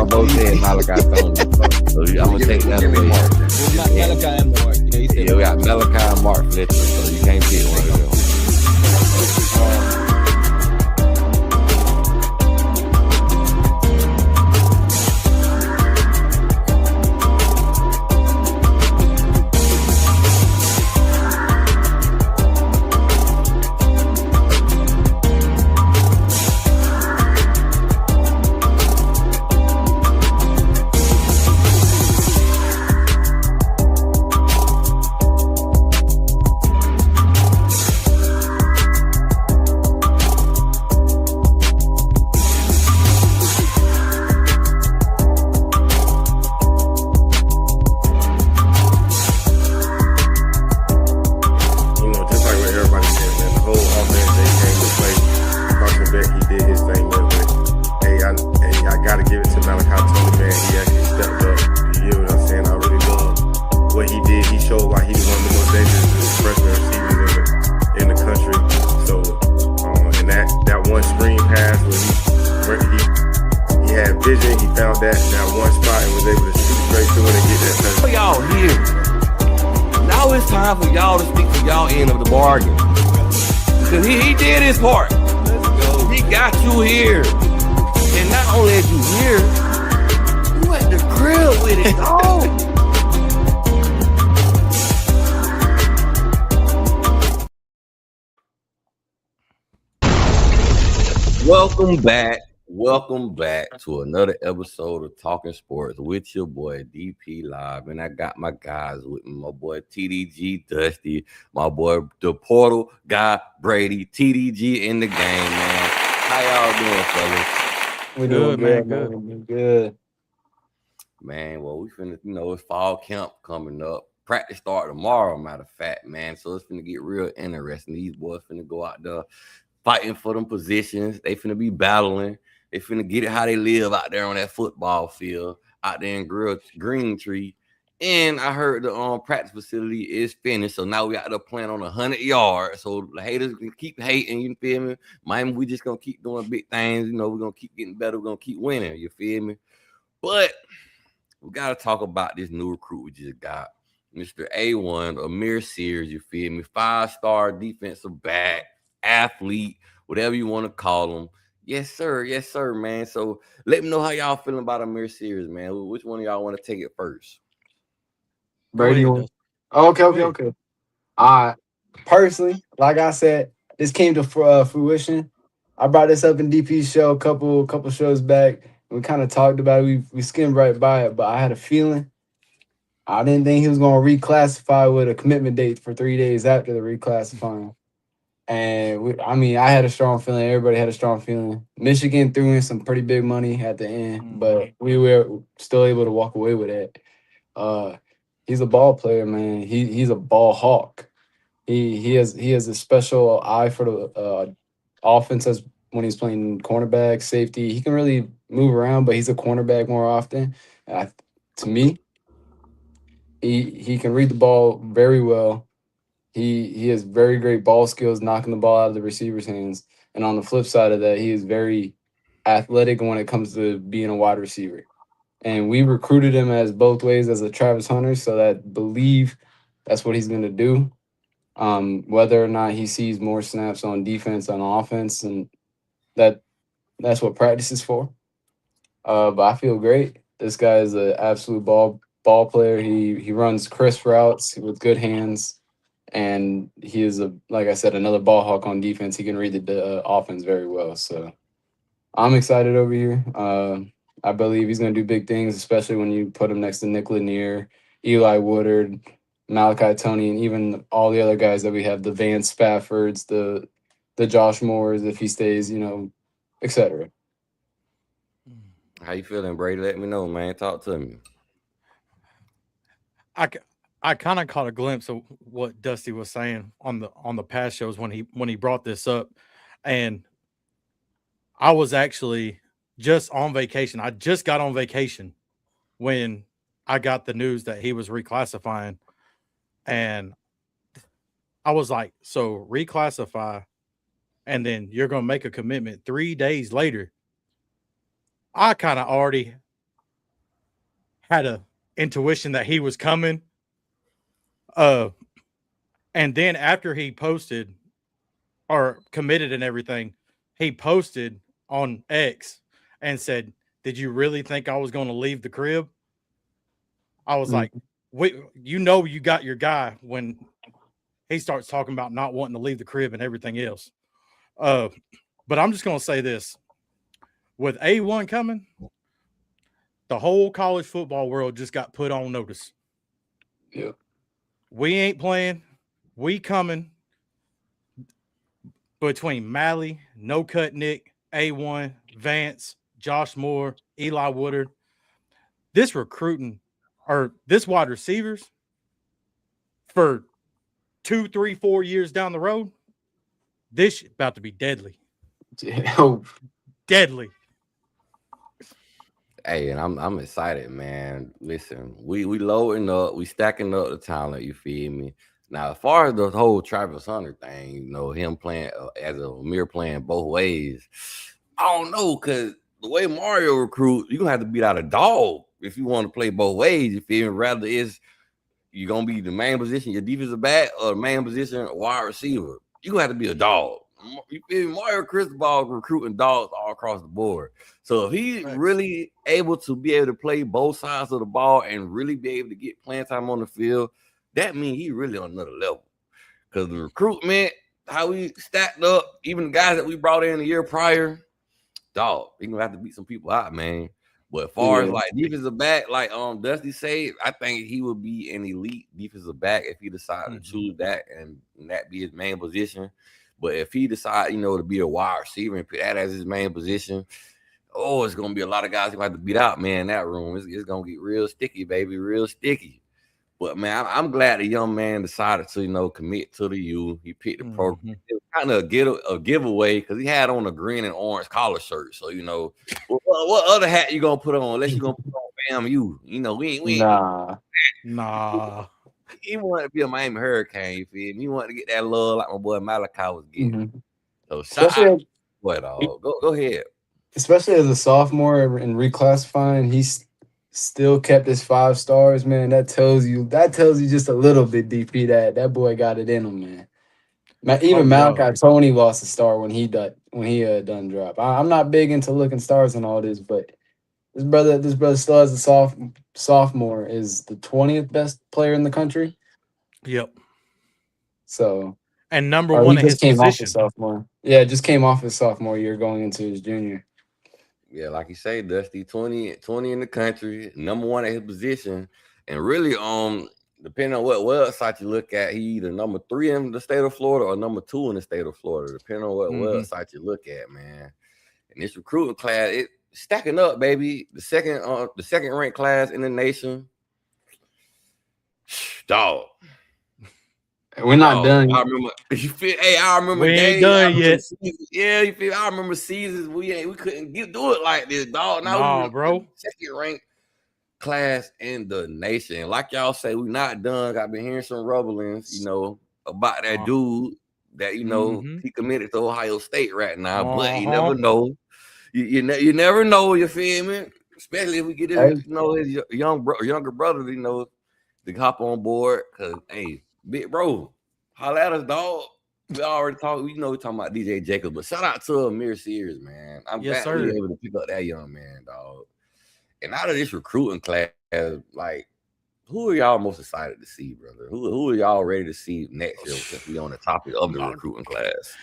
both said Malachi Tony. So I'm gonna take that away. Malachi and Mark. Yeah, we got Malachi and Mark Fletcher, so you can't pick one of them. Welcome back to another episode of Talking Sports with your boy DP Live, and I got my guys with me. My boy TDG Dusty, my boy the Portal guy Brady. TDG in the game, man. How y'all doing, fellas? We doing good, man. Good. Good. Man, well, we finna, it's fall camp coming up. Practice start tomorrow, matter of fact, man. So it's finna get real interesting. These boys finna go out there fighting for them positions. They finna be battling. They finna get it how they live out there on that football field, out there in Green Tree. And I heard the practice facility is finished. So now we got to plan on 100 yards. So the haters can keep hating, you feel me? Miami, we just gonna keep doing big things. We're gonna keep getting better. We're gonna keep winning, you feel me? But we gotta talk about this new recruit we just got. Mr. A1, Amir Sears, you feel me? 5-star defensive back, athlete, whatever you want to call him. Yes, sir, man. So let me know how y'all feeling about Amir Sears, man. Which one of y'all want to take it first? Brady. Okay. Personally, like I said, this came to fruition. I brought this up in DP's show a couple shows back. We kind of talked about it. We skimmed right by it, but I had a feeling. I didn't think he was going to reclassify with a commitment date for 3 days after the reclassifying. And I had a strong feeling. Everybody had a strong feeling. Michigan threw in some pretty big money at the end, but we were still able to walk away with it. He's a ball player, man. He's a ball hawk. He has a special eye for the offense as when he's playing cornerback, safety. He can really move around, but he's a cornerback more often. To me, he can read the ball very well. He has very great ball skills, knocking the ball out of the receiver's hands. And on the flip side of that, he is very athletic when it comes to being a wide receiver. And we recruited him as both ways as a Travis Hunter, so I believe that's what he's going to do. Whether or not he sees more snaps on defense, on offense, and that's what practice is for. But I feel great. This guy is an absolute ball player. He runs crisp routes with good hands. And he is, like I said, another ball hawk on defense. He can read the offense very well. So I'm excited over here. I believe he's going to do big things, especially when you put him next to Nick Lanier, Eli Woodard, Malachi Tony, and even all the other guys that we have, the Vance Spaffords, the Josh Moores, if he stays, et cetera. How you feeling, Brady? Let me know, man. Talk to me. I kind of caught a glimpse of what Dusty was saying on the past shows when he brought this up, and I was actually just on vacation. I just got on vacation when I got the news that he was reclassifying, and I was like, so reclassify, and then you're going to make a commitment 3 days later. I kind of already had a intuition that he was coming. And then after he posted or committed and everything, he posted on X and said, "Did you really think I was going to leave the crib?" I was like, "Wait, you got your guy when he starts talking about not wanting to leave the crib and everything else." But I'm just going to say this. With A1 coming, the whole college football world just got put on notice. Yeah. We ain't playing. We coming between Malley, No Cut Nick, A1, Vance, Josh Moore, Eli Woodard. This recruiting or this wide receivers for 2, 3, 4 years down the road, this is about to be deadly. Deadly. Hey, and I'm excited, man. Listen, we loading up, we stacking up the talent. You feel me? Now, as far as the whole Travis Hunter thing, you know, him playing as a Amir playing both ways, I don't know, because the way Mario recruit, you're gonna have to beat out a dog if you want to play both ways. You feel me? Rather is you're gonna be the main position, your defensive back, or the main position, wide receiver. You're gonna have to be a dog. You feel me? Mario Cristobal recruiting dogs all across the board. So if he's really able to be able to play both sides of the ball and really be able to get playing time on the field, that means he's really on another level. Because the recruitment, how we stacked up, even the guys that we brought in the year prior, dog, he gonna have to beat some people out, man. But as far as like defensive back, like Dusty said, I think he would be an elite defensive back if he decided to choose that and that be his main position. But if he decide, you know, to be a wide receiver and put that as his main position, oh, it's gonna be a lot of guys who have to beat out, man. In that room, it's gonna get real sticky, baby, real sticky. But man, I'm glad the young man decided to, you know, commit to the U. He picked the program. It was kind of a giveaway because he had on a green and orange collar shirt. So, you know, what other hat you gonna put on unless you gonna put on FAMU? You know, we ain't nah. He wanted to be a Miami Hurricane, you feel me? He wanted to get that love like my boy Malachi was getting. So shout out, boy, dog. Go ahead. Especially as a sophomore and reclassifying, he's still kept his 5 stars, man. That tells you just a little bit, DP, that boy got it in him, man. Even Malachi Tony lost a star when he done drop. I'm not big into looking stars and all this, but this brother still as a sophomore is the 20th best player in the country. Yep. So and number one in his position. Sophomore. Yeah, just came off his sophomore year going into his junior. Yeah, like you say, Dusty, 20 in the country, number one at his position, and really, depending on what website you look at, he either number 3 in the state of Florida or number 2 in the state of Florida, depending on what website you look at, man. And this recruiting class, it stacking up, baby. The second ranked class in the nation, dog. We're not done. I remember. I remember. We ain't done yet. Yeah, you feel? I remember seasons we couldn't do it like this, dog. Now bro. Second ranked class in the nation. Like y'all say, we not done. I've been hearing some rumblings, you know, about that dude that he committed to Ohio State right now. But you never know. You never know. You feel me? Especially if we get his, you know, his younger brother, you know, to hop on board. Cause big bro, holla at us, dog. We already talked. We talking about DJ Jacobs, but shout out to Amir Sears, man. I'm glad we were able to pick up that young man, dog. And out of this recruiting class, like, who are y'all most excited to see, brother? Who are y'all ready to see next year since we on the topic of the recruiting class?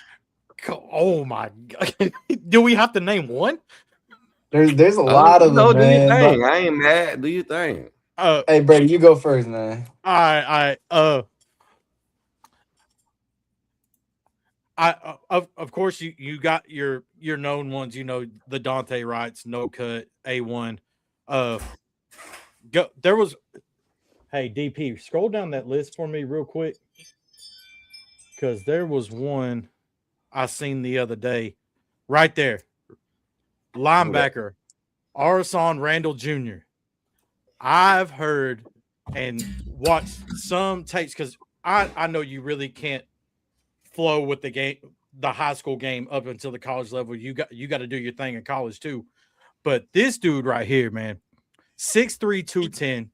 Oh my God! Do we have to name one? There's a lot of them, do man. Your thing. I ain't mad. Do your thing. Hey, Brady, you go first, man. Of course you got your known ones, you know, the Dante Wrights, No Cut, A1. There was, hey DP, scroll down that list for me real quick, because there was one I seen the other day, right there, linebacker, Arson Randall Jr. I've heard and watched some tapes because I know you really can't flow with the game, the high school game up until the college level. You got to do your thing in college too. But this dude right here, man, 6'3", 210.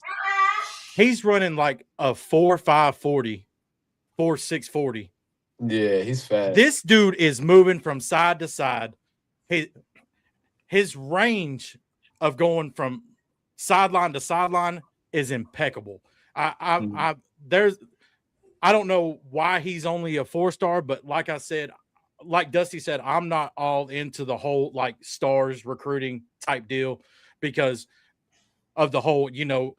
He's running like a 4.5 40, 4.6 40. Yeah, he's fast. This dude is moving from side to side. His range of going from sideline to sideline is impeccable. I don't know why he's only a 4-star, but like I said, like Dusty said, I'm not all into the whole like stars recruiting type deal because of the whole, 2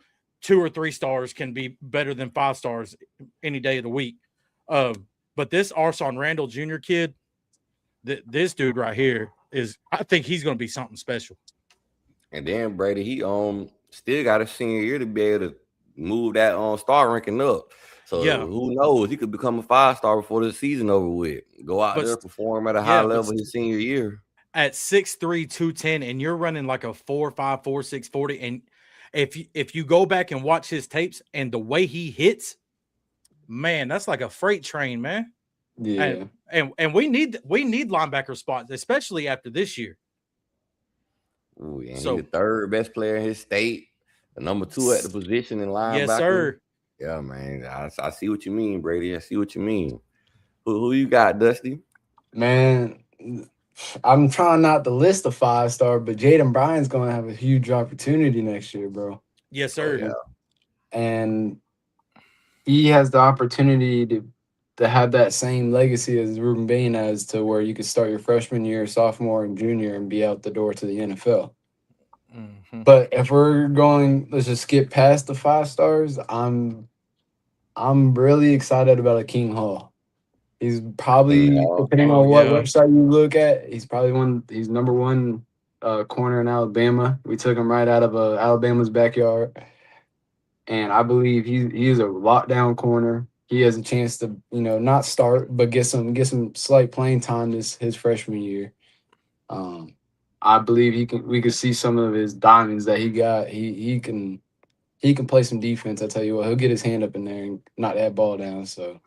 or 3 stars can be better than 5 stars any day of the week. But this Arson Randall Jr. kid, this dude right here I think he's going to be something special. And then Brady, he still got a senior year to be able to move that star ranking up. So who knows? He could become a 5-star before the season over with. Go out there, perform at a high level his senior year. At 6'3", 210, and you're running like a 4.5, 4.6 40, and if you go back and watch his tapes and the way he hits, man, that's like a freight train, man. Yeah, and we need linebacker spots, especially after this year. Ooh, and he's the 3rd best player in his state, the number 2 at the position in linebacker. Yes, sir. Yeah, man, I see what you mean, Brady. I see what you mean. Who you got, Dusty? Man, I'm trying not to list a 5-star, but Jaden Bryan's going to have a huge opportunity next year, bro. Yes, sir. Oh, yeah. And he has the opportunity to have that same legacy as Ruben Bain has, to where you could start your freshman year, sophomore, and junior and be out the door to the NFL. Mm-hmm. But if we're going, let's just skip past the 5 stars. I'm really excited about Akeem Hall. He's probably, depending on what website you look at, he's probably he's number 1 corner in Alabama. We took him right out of Alabama's backyard. And I believe he is a lockdown corner. He has a chance to, not start, but get some slight playing time his freshman year. I believe we could see some of his diamonds that he got. He can play some defense. I tell you what, he'll get his hand up in there and knock that ball down. So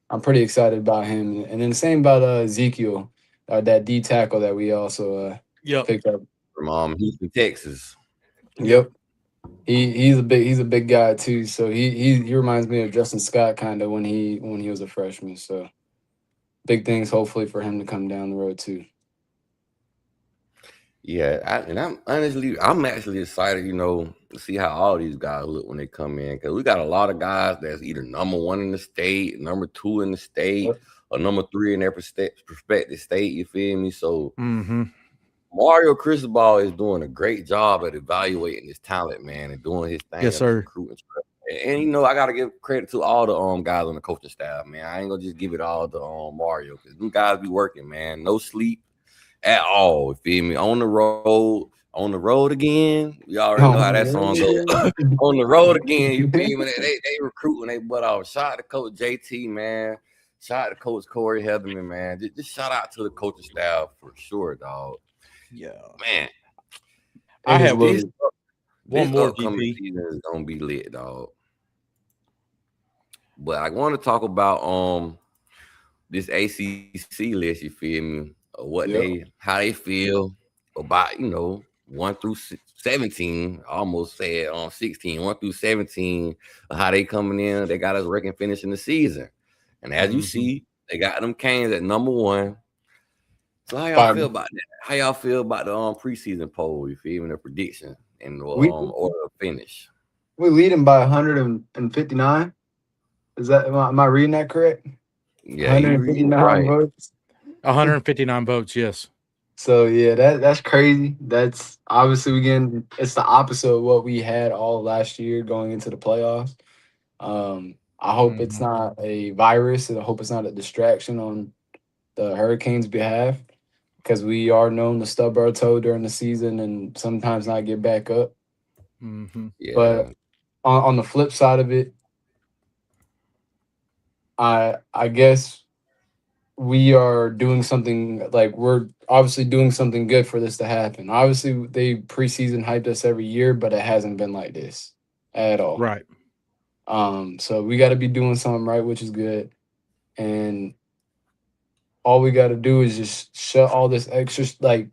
I'm pretty excited about him. And then the same about Ezekiel, that D tackle that we also picked up from Houston, Texas. Yep. He's a big guy too. So he reminds me of Justin Scott kind of when he was a freshman. So big things hopefully for him to come down the road too. Yeah, I'm actually excited, to see how all these guys look when they come in, because we got a lot of guys that's either number 1 in the state, number 2 in the state, or number 3 in their prospective state. You feel me? So Mario Cristobal is doing a great job at evaluating his talent, man, and doing his thing. Yes, sir. And I gotta give credit to all the guys on the coaching staff, man. I ain't gonna just give it all to Mario, because them guys be working, man. No sleep at all. You feel me? On the road again. You already know how that song goes. On the road again. You feel me? They recruiting they butt off. Shout out to Coach JT, man. Shout out to Coach Corey Heatherman, man. Just shout out to the coaching staff for sure, dog. Yeah, man. I have one more DP season is gonna be lit, dog. But I want to talk about this ACC list. You feel me? How they feel about 1 through 17. I almost said 16. 1 through 17. How they coming in? They got us reckon finishing the season, and as you see, they got them Canes at number 1. So how y'all feel about that? How y'all feel about the preseason poll? You feel me? The prediction and the order of finish. We're leading by 159. Is that am I reading that correct? Yeah, 159 votes. 159 votes, yes. So yeah, that's crazy. That's obviously it's the opposite of what we had all last year going into the playoffs. I hope it's not a virus, and I hope it's not a distraction on the Hurricanes' behalf, because we are known to stub our toe during the season and sometimes not get back up. Yeah. But on the flip side of it, I guess we are doing something, like we're obviously doing something good for this to happen. Obviously, they preseason hyped us every year, but it hasn't been like this at all. Right. So we got to be doing something right, which is good. And all we got to do is just shut all this extra, like,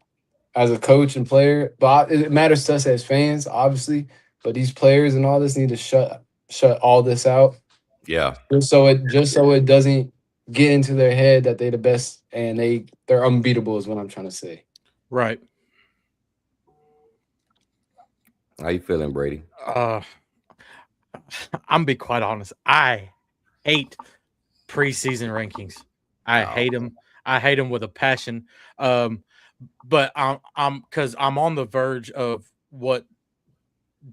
as a coach and player. But it matters to us as fans, obviously. but these players and all this need to shut all this out. Yeah. Just so it doesn't get into their head that they're the best and they're unbeatable is what I'm trying to say. Right. How you feeling, Brady? I'm gonna be quite honest. I hate preseason rankings. I hate them. I hate them with a passion. But I'm because I'm on the verge of what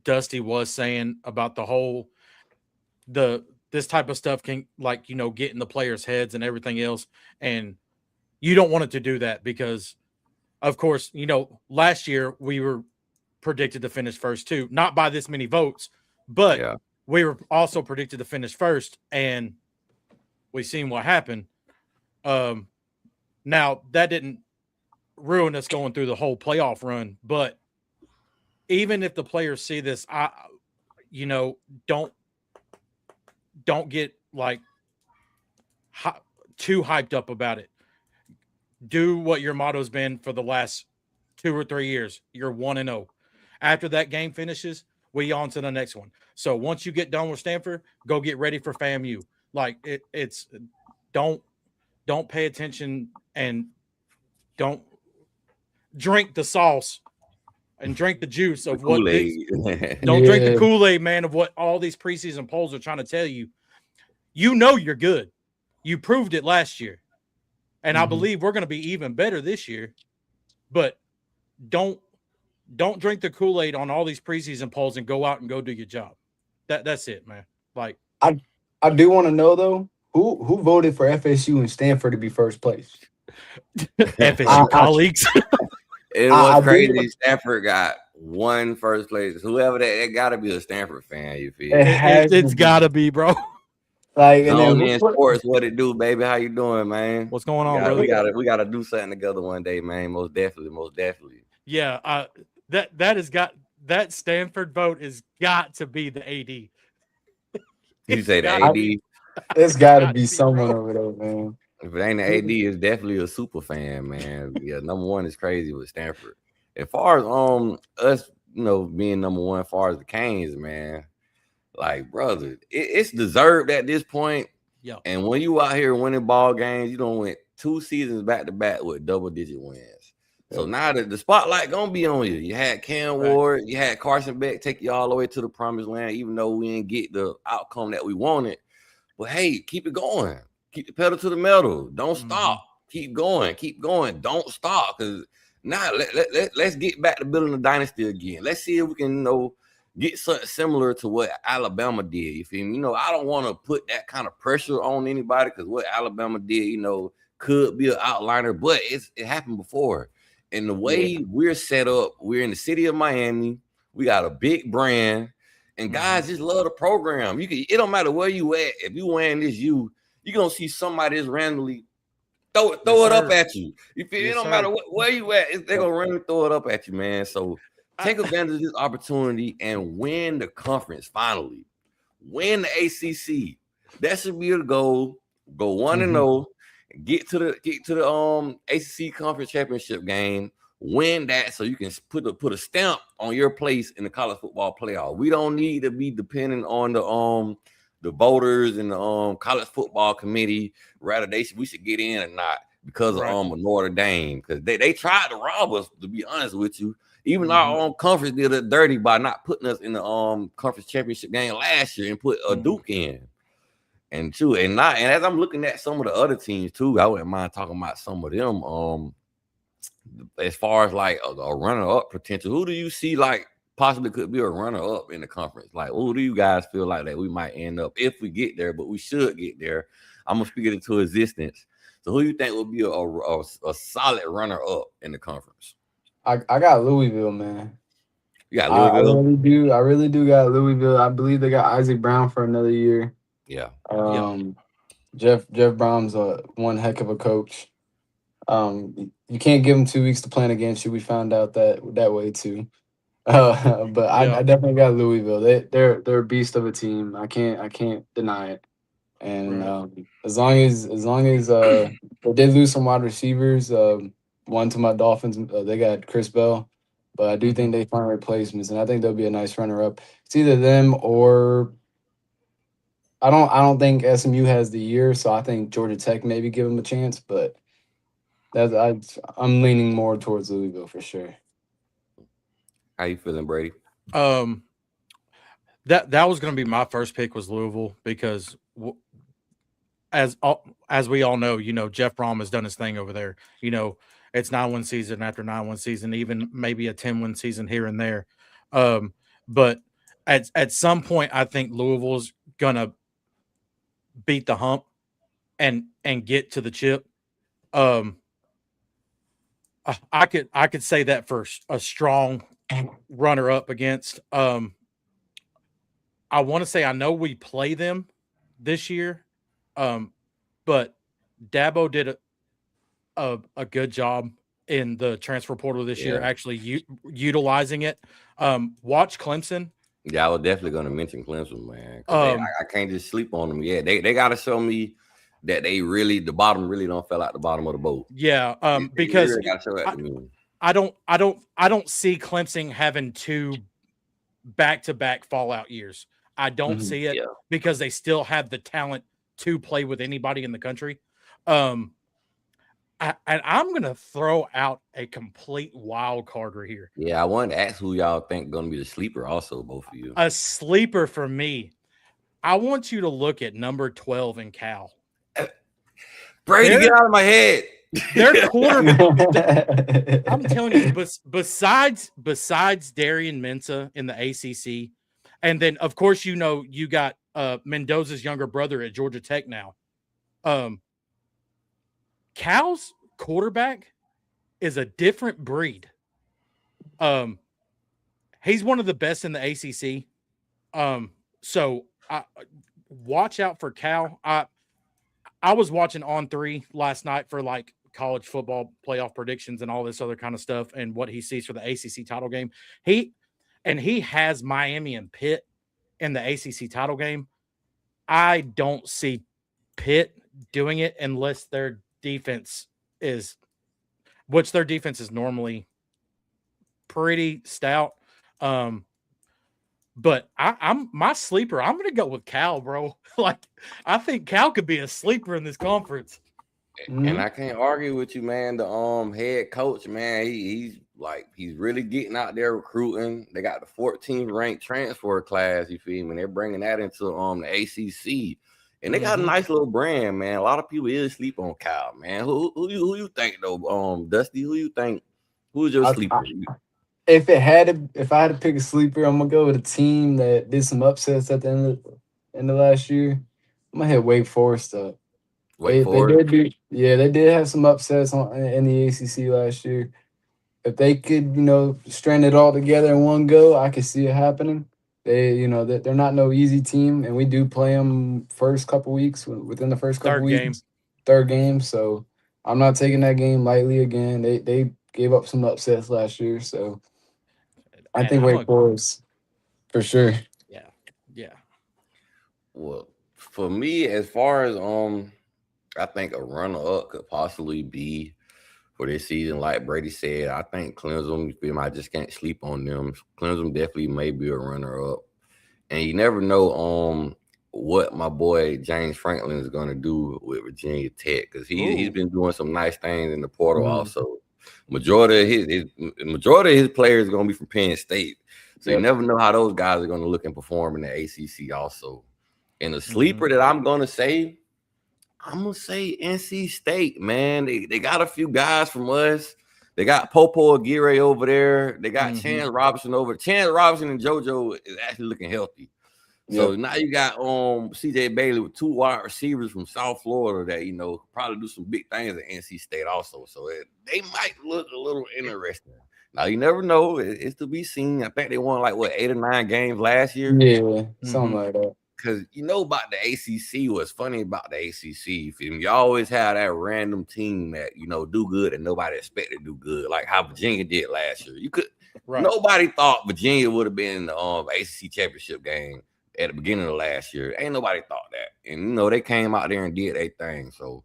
Dusty was saying about the whole this type of stuff can, like, get in the players' heads and everything else, and you don't want it to do that because, of course, last year we were predicted to finish first too, not by this many votes, but we were also predicted to finish first, and we seen what happened. Now that didn't ruin us going through the whole playoff run, but even if the players see this, don't get like too hyped up about it. Do what your motto's been for the last 2 or 3 years. You're 1-0. After that game finishes, we on to the next one. So once you get done with Stanford, go get ready for FAMU. Like it's don't pay attention and don't drink the sauce and drink the juice of what don't drink the Kool-Aid, man, of what all these preseason polls are trying to tell you. You're good. You proved it last year. And I believe we're going to be even better this year. But don't drink the Kool-Aid on all these preseason polls and go out and go do your job. That's it, man. Like I do want to know though, who voted for FSU and Stanford to be first place? FSU colleagues. It was crazy. Stanford got one first place. Whoever that got to be a Stanford fan. You feel? It's got to be, bro. Like, and then in sports, what it do, baby? How you doing, man? What's going on, brother? We gotta do something together one day, man. Most definitely. Yeah, that Stanford vote has got to be the AD. You say the AD? It's got to be someone over there, man. If it ain't the AD, it's definitely a super fan, man. Yeah, number one is crazy with Stanford. As far as us, being number one, as far as the Canes, man. Like, brother, it's deserved at this point. Yeah. And when you out here winning ball games, you don't win 2 seasons back to back with double-digit wins. So now the spotlight gonna be on you. You had Cam Ward, you had Carson Beck take you all the way to the promised land, even though we didn't get the outcome that we wanted. But hey, keep it going. Keep the pedal to the metal. Don't stop. Keep going. Don't stop. Because now let's get back to building a dynasty again. Let's see if we can, get something similar to what Alabama did. You feel me? I don't want to put that kind of pressure on anybody because what Alabama did, could be an outliner, but it happened before. And the way we're set up, we're in the city of Miami. We got a big brand, and guys just love the program. It don't matter where you at. If you wearing this, you're gonna see somebody just randomly throw it up at you. You feel? It don't matter where you at. They're gonna randomly throw it up at you, man. So take advantage of this opportunity and win the conference finally. Win the ACC. That should be the goal. Go 1-0. Get to the ACC conference championship game. Win that so you can put a stamp on your place in the college football playoff. We don't need to be dependent on the voters and the college football committee. Rather, we should get in or not because of Notre Dame, because they tried to rob us. To be honest with you. Even our own conference did it dirty by not putting us in the conference championship game last year and put a Duke in. And as I'm looking at some of the other teams too, I wouldn't mind talking about some of them. As far as like a runner-up potential, who do you see like possibly could be a runner-up in the conference? Like, who do you guys feel like that we might end up if we get there? But we should get there. I'm gonna speak it into existence. So, who do you think would be a solid runner-up in the conference? I got Louisville, man. You got Louisville? I really do got Louisville. I believe they got Isaac Brown for another year. Yeah. Jeff Brown's one heck of a coach. You can't give him 2 weeks to plan against you. We found out that way too. But I definitely got Louisville. They're a beast of a team. I can't deny it. And as long as they did lose some wide receivers. One to my Dolphins, they got Chris Bell. But I do think they find replacements, and I think they'll be a nice runner-up. It's either them or I don't think SMU has the year, so I think Georgia Tech maybe give them a chance. But I'm leaning more towards Louisville for sure. How you feeling, Brady? That was going to be my first pick was Louisville because as we all know, Jeff Brom has done his thing over there. It's 9-win season after 9-win season, even maybe a 10-win season here and there. But at some point, I think Louisville's gonna beat the hump and get to the chip. I could say that for a strong runner up against. I want to say I know we play them this year, but Dabo did a good job in the transfer portal this year, actually utilizing it. Watch Clemson. Yeah, I was definitely going to mention Clemson, man. I can't just sleep on them. Yeah, they got to show me that the bottom really don't fell out the bottom of the boat. Yeah, because really I don't see Clemson having 2 back-to-back fallout years. I don't see it because they still have the talent to play with anybody in the country. And I'm going to throw out a complete wild card right here. Yeah, I wanted to ask who y'all think going to be the sleeper also, both of you. A sleeper for me. I want you to look at number 12 in Cal. Brady, get out of my head. Their quarterback. I'm telling you, besides Darian Mensah in the ACC, and then, of course, you got Mendoza's younger brother at Georgia Tech now. Cal's quarterback is a different breed. He's one of the best in the ACC. So watch out for Cal. I was watching On3 last night for like college football playoff predictions and all this other kind of stuff and what he sees for the ACC title game. He has Miami and Pitt in the ACC title game. I don't see Pitt doing it unless their defense is normally pretty stout. But I'm my sleeper. I'm going to go with Cal, bro. I think Cal could be a sleeper in this conference. And I can't argue with you, man. The head coach, man, he's really getting out there recruiting. They got the 14th ranked transfer class. You feel me? They're bringing that into the ACC, and they got a nice little brand, man. A lot of people really sleep on Cal, man. Who you think though, Dusty? Who you think? Who's your sleeper? If I had to pick a sleeper, I'm gonna go with a team that did some upsets at the end of last year. I'm gonna hit Wake Forest up. They did have some upsets in the ACC last year. If they could, strand it all together in one go, I could see it happening. They're not no easy team, and we do play them first couple weeks within the first couple weeks. Third game. So I'm not taking that game lightly again. They gave up some upsets last year, so I think Wake Forest for sure. Yeah. Well, for me, as far as I think a runner-up could possibly be for this season, like Brady said. I think Clemson, I just can't sleep on them. Clemson definitely may be a runner-up. And you never know what my boy James Franklin is going to do with Virginia Tech, because he's been doing some nice things in the portal also. Majority of his players are going to be from Penn State. So you never know how those guys are going to look and perform in the ACC also. And the sleeper that I'm going to say, I'm going to say NC State, man. They got a few guys from us. They got Popo Aguirre over there. They got Chance Robinson over. Chance Robinson and JoJo is actually looking healthy. So now you got CJ Bailey with 2 wide receivers from South Florida that, probably do some big things at NC State also. So they might look a little interesting. Now, you never know. It's to be seen. I think they won 8 or 9 games last year. Yeah, something like that. Because about the ACC, what's funny about the ACC, you always have that random team that, do good and nobody expected to do good, like how Virginia did last year. Nobody thought Virginia would have been in the ACC championship game at the beginning of last year. Ain't nobody thought that. And, they came out there and did their thing. So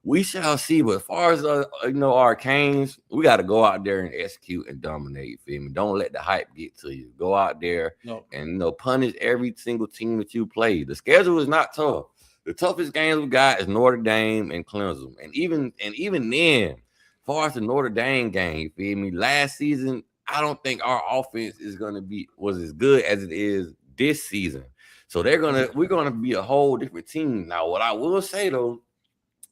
we shall see. But as far as our Canes, we got to go out there and execute and dominate. You feel me? Don't let the hype get to you. Go out there and punish every single team that you play. The schedule is not tough. The toughest games we got is Notre Dame and Clemson. And even then, as far as the Notre Dame game, you feel me? Last season, I don't think our offense was as good as it is this season. So we're gonna be a whole different team. Now, what I will say though,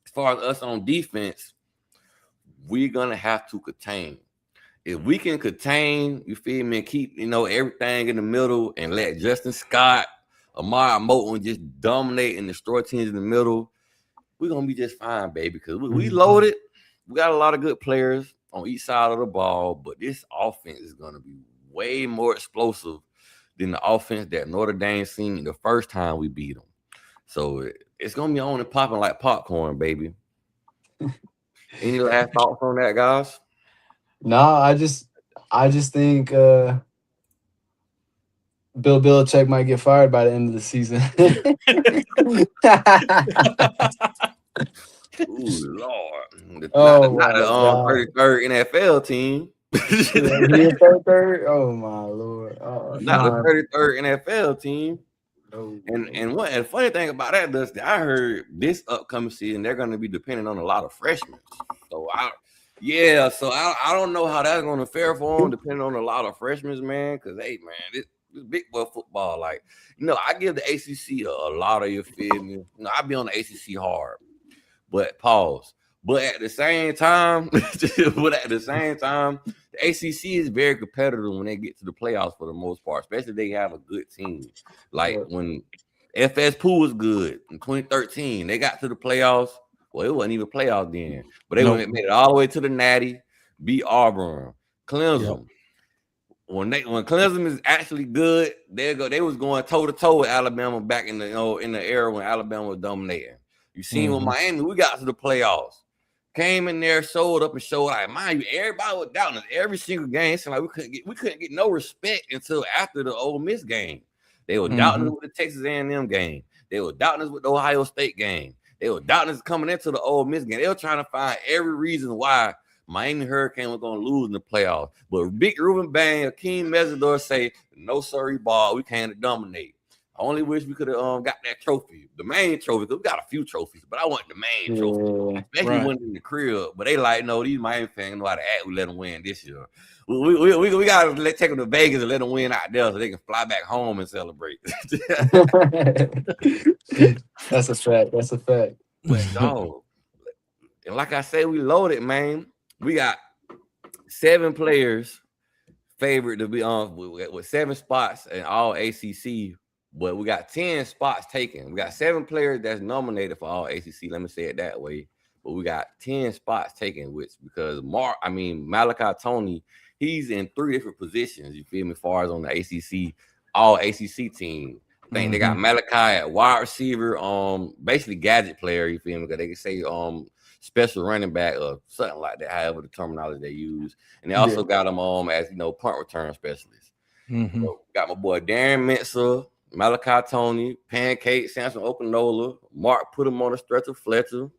as far as us on defense, we're gonna have to contain. If we can contain, you feel me, and keep everything in the middle and let Justin Scott, Amari Moton just dominate and destroy teams in the middle, we're gonna be just fine, baby. Because we loaded. We got a lot of good players on each side of the ball, but this offense is gonna be way more explosive than the offense that Notre Dame seen the first time we beat them. So it's gonna be on and popping like popcorn, baby. Any last thoughts on that, guys? No, I just think Bill Belichick might get fired by the end of the season. Ooh, Lord. Not the 33rd NFL team. Third? Oh my Lord. Not the 33rd NFL team. No. And the funny thing about that, Dusty, I heard this upcoming season they're going to be dependent on a lot of freshmen. So I don't know how that's going to fare for them, depending on a lot of freshmen, man. Because this big boy football, like I give the ACC a lot of, you feel me? I be on the ACC hard, but pause. But at the same time, the ACC is very competitive when they get to the playoffs for the most part, especially if they have a good team. Like when FS2 was good in 2013, they got to the playoffs. Well, it wasn't even playoffs then, but they made it all the way to the Natty, beat Auburn, Clemson. Yep. When Clemson is actually good, they was going toe to toe with Alabama back in the in the era when Alabama was dominating. You seen with Miami, we got to the playoffs. Came in there, showed up, and showed out. Mind you, everybody was doubting us every single game. It seemed like we couldn't get no respect until after the Ole Miss game. They were doubting us with the Texas A&M game. They were doubting us with the Ohio State game. They were doubting us coming into the Ole Miss game. They were trying to find every reason why Miami Hurricane was going to lose in the playoffs. But Big Ruben Bang, Akeem Mesidor say, no, sorry, ball. We can't dominate. I only wish we could have got that trophy, the main trophy, because we got a few trophies, but I want the main trophy, especially when in the crib. But they like, no, these Miami fans know how to act. We let them win this year. We got to take them to Vegas and let them win out there so they can fly back home and celebrate. That's a fact. But dog, and like I say, we loaded, man. We got 7 players favored to be on with 7 spots in all ACC. But we got 10 spots taken. We got 7 players that's nominated for all ACC. Let me say it that way. But we got 10 spots taken, because Malachi Tony, he's in 3 different positions. You feel me? As far as on the ACC, all ACC team. I think they got Malachi at wide receiver, basically gadget player. You feel me? Because they can say special running back or something like that. However the terminology they use, and they also got him as punt return specialist. So got my boy Darren Mensah, Malachi Tony, Pancake, Samson Okinola, Mark put him on the stretcher, Fletcher,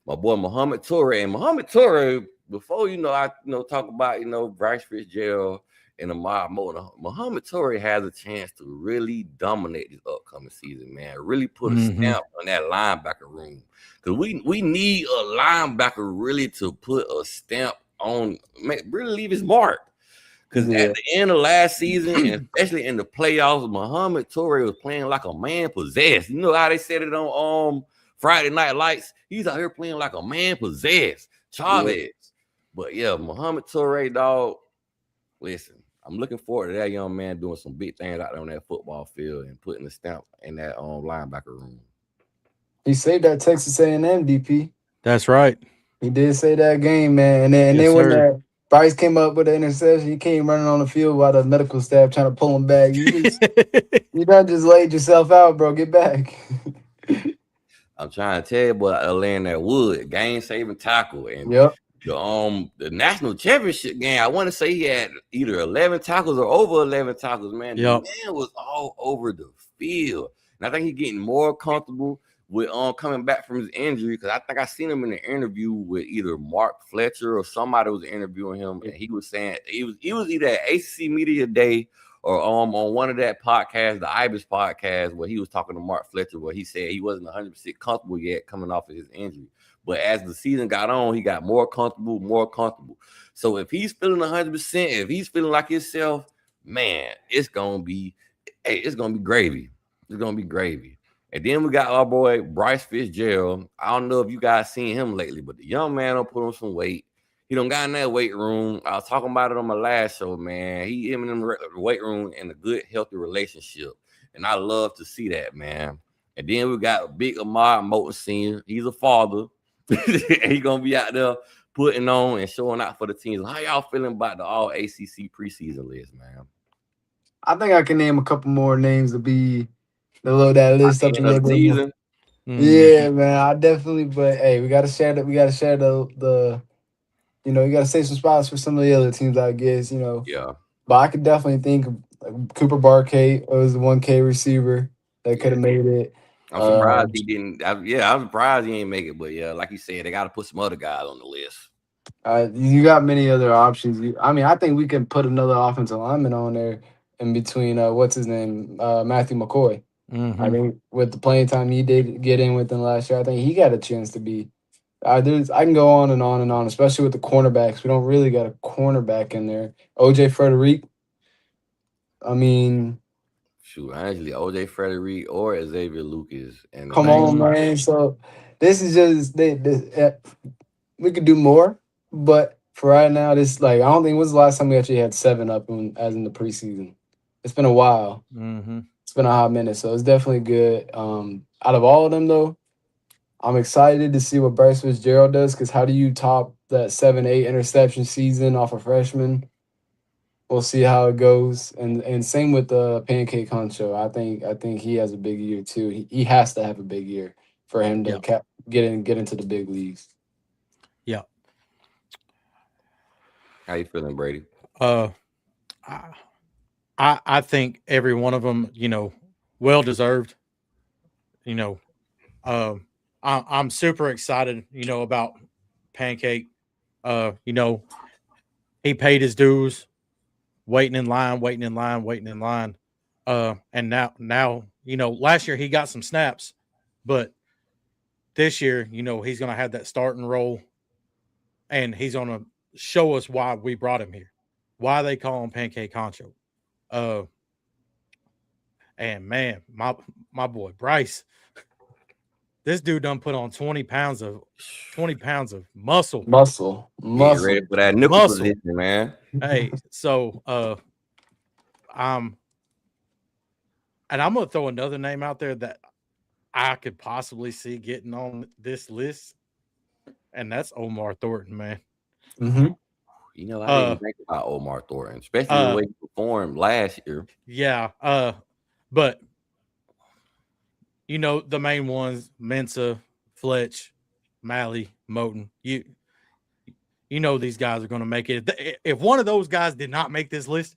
my boy Muhammad Toure. And Muhammad Toure, before I talk about Bryce Fitzgerald and Amari Moton, Muhammad Toure has a chance to really dominate this upcoming season, man. Really put a stamp on that linebacker room. Because we need a linebacker really to put a stamp on, really leave his mark. Because at the end of last season, and especially in the playoffs, Muhammad Toure was playing like a man possessed. You know how they said it on Friday Night Lights? He's out here playing like a man possessed. Chavez. Yeah. But yeah, Muhammad Toure, dog, listen, I'm looking forward to that young man doing some big things out there on that football field and putting a stamp in that linebacker room. He saved that Texas A&M, DP. That's right. He did say that game, man. And then when that Bryce came up with the interception, he came running on the field while the medical staff trying to pull him back. You done just laid yourself out, bro. Get back. I'm trying to tell you, but laying that wood, game-saving tackle. And the national championship game, I want to say he had either 11 tackles or over 11 tackles, man. The man was all over the field. And I think he's getting more comfortable with coming back from his injury, because I think I seen him in an interview with either Mark Fletcher or somebody was interviewing him, and he was saying he was either at ACC Media Day or on one of that podcast, the Ibis podcast, where he was talking to Mark Fletcher, where he said he wasn't 100% comfortable yet coming off of his injury. But as the season got on, he got more comfortable. So if he's feeling 100%, if he's feeling like himself, man, it's gonna be gravy. It's gonna be gravy. And then we got our boy Bryce Fitzgerald. I don't know if you guys seen him lately, but the young man will put on some weight. He done got in that weight room. I was talking about it on my last show, man. Him in the weight room in a good, healthy relationship. And I love to see that, man. And then we got big Amar Moten Sr. He's a father. And he gonna be out there putting on and showing out for the teams. How y'all feeling about the all ACC preseason list, man? I think I can name a couple more names to be that list up in the season. Yeah, man, I definitely. But hey, we gotta share that. We gotta share the. You know, you gotta save some spots for some of the other teams, I guess. You know. Yeah. But I could definitely think of Cooper Barkay was the 1K receiver that could have made it. I'm surprised he didn't. I'm surprised he ain't make it. But yeah, like you said, they got to put some other guys on the list. You got many other options. I think we can put another offensive lineman on there in between. What's his name? Matthew McCoy. Mm-hmm. I think with the playing time he did get in with them last year, I think he got a chance to be. I can go on and on and on, especially with the cornerbacks. We don't really got a cornerback in there. OJ Frederick. I mean. Shoot, actually, OJ Frederick or Xavier Lucas. And come on, man. So this is just we could do more, but for right now, this I don't think it was the last time we actually had 7 up as in the preseason. It's been a while. Mm-hmm. It's been a hot minute, so it's definitely good. Out of all of them, though, I'm excited to see what Bryce Fitzgerald does, because how do you top that 7-8 interception season off a freshman? We'll see how it goes, and same with the Pancake Huncho. I think he has a big year too. He has to have a big year for him to get into the big leagues. Yeah. How you feeling, Brady? I think every one of them, well deserved. I'm super excited, about Pancake. He paid his dues. Waiting in line. And now, last year he got some snaps, but this year, he's going to have that starting role, and he's going to show us why we brought him here, why they call him Pancake Huncho. And man, my boy Bryce, this dude done put on 20 pounds of muscle. Get ready for that nickel position, man. Hey, so and I'm gonna throw another name out there that I could possibly see getting on this list, and that's Omar Thornton, man. Mm-hmm. I didn't think about Omar Thornton, especially the way he performed last year. Yeah, but the main ones: Mensah, Fletch, Malley, Moten. These guys are going to make it. If one of those guys did not make this list,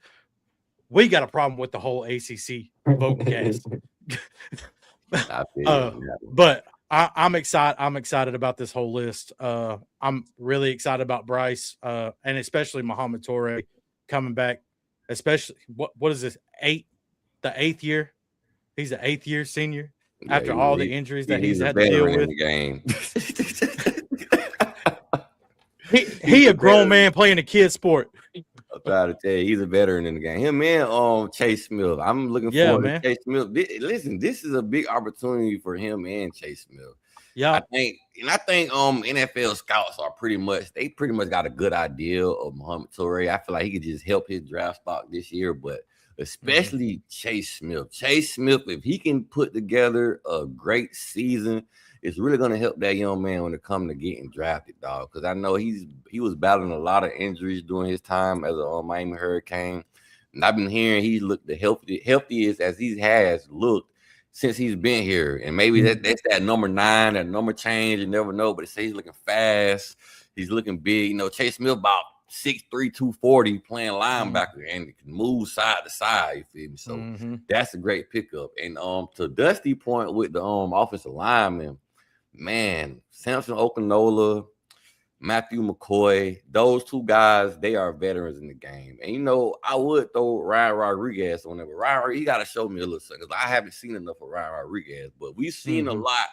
we got a problem with the whole ACC voting cast. But I'm excited. I'm excited about this whole list. I'm really excited about Bryce, and especially Muhammad Toure coming back. Especially what is this? The 8th year? He's an 8th year senior after all the injuries that he's had to deal with. In the game. He a grown man playing a kid sport. I'm trying to tell you, he's a veteran in the game. Him and Chase Smith. I'm looking forward to Chase Smith. Listen, this is a big opportunity for him and Chase Smith. Yeah, I think NFL scouts are pretty much got a good idea of Muhammad Toure. I feel like he could just help his draft stock this year, but especially Chase Smith. Chase Smith, if he can put together a great season, it's really going to help that young man when it comes to getting drafted, dog. Because I know he was battling a lot of injuries during his time as a Miami Hurricane, and I've been hearing he looked the healthiest as he has looked since he's been here. And maybe that's that number 9, that number change. You never know, but it says he's looking fast. He's looking big. Chase Smith about 6'3", 240 playing linebacker and can move side to side. You feel me? So that's a great pickup. And to Dusty point with the offensive lineman, man, Samson Okinola, Matthew McCoy, those two guys, they are veterans in the game. And, you know, I would throw Ryan Rodriguez on there, but Ryan, he got to show me a little something because I haven't seen enough of Ryan Rodriguez. But we've seen a lot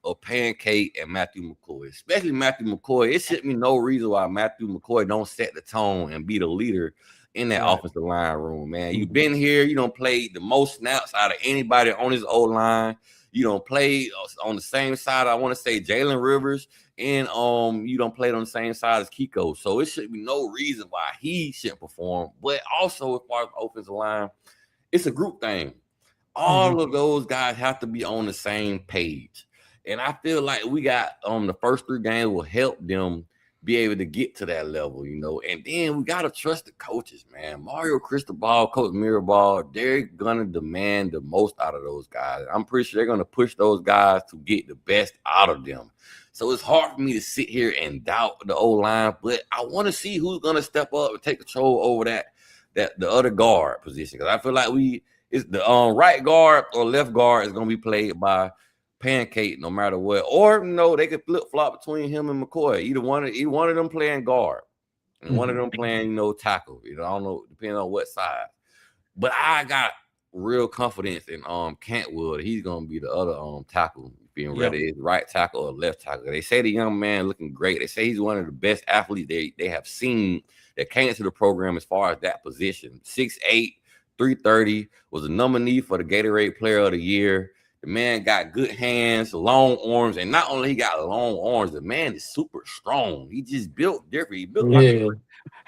of Pancake and Matthew McCoy, especially Matthew McCoy. It should be no reason why Matthew McCoy don't set the tone and be the leader in that offensive line room, man. You've been here. You don't play the most snaps out of anybody on his O-line. You don't play on the same side, I want to say, Jalen Rivers, and you don't play on the same side as Kiko. So it should be no reason why he shouldn't perform. But also, as far as offensive line, it's a group thing. All of those guys have to be on the same page. And I feel like we got the first 3 games will help them be able to get to that level, you know. And then we got to trust the coaches, man. Mario Cristobal, Coach Mirabal, they're going to demand the most out of those guys. I'm pretty sure they're going to push those guys to get the best out of them. So it's hard for me to sit here and doubt the O-line, but I want to see who's going to step up and take control over the other guard position. Because I feel like it's the right guard or left guard is going to be played by Pancake no matter what, or they could flip-flop between him and McCoy. Either one of them playing guard and one of them playing tackle. I don't know, depending on what side. But I got real confidence in Cantwood. He's gonna be the other tackle, being whether it's right tackle or left tackle. They say the young man looking great. They say he's one of the best athletes they have seen that came into the program as far as that position. 6'8", 330, was a nominee for the Gatorade Player of the Year. The man got good hands, long arms, and not only he got long arms, the man is super strong. He just built different. He built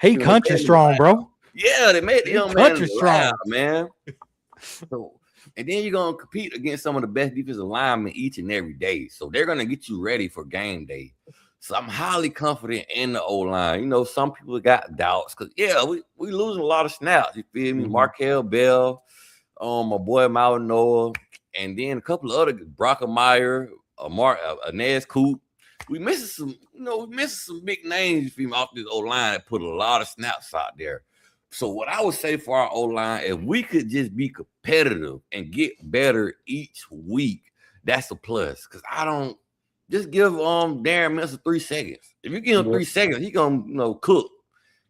he country strong, bro. Yeah, they made the young country strong, man. So, and then you're gonna compete against some of the best defensive linemen each and every day. So they're gonna get you ready for game day. So I'm highly confident in the O-line. Some people got doubts because we losing a lot of snaps. You feel me? Markel Bell, my boy Malinois. And then a couple of other Brockemeyer, Inez Coop. We missing some big names, you feel me, off this O-line that put a lot of snaps out there. So what I would say for our O-line, if we could just be competitive and get better each week, that's a plus. Because I don't just give Darren Mills 3 seconds. If you give him 3 seconds, he gonna cook.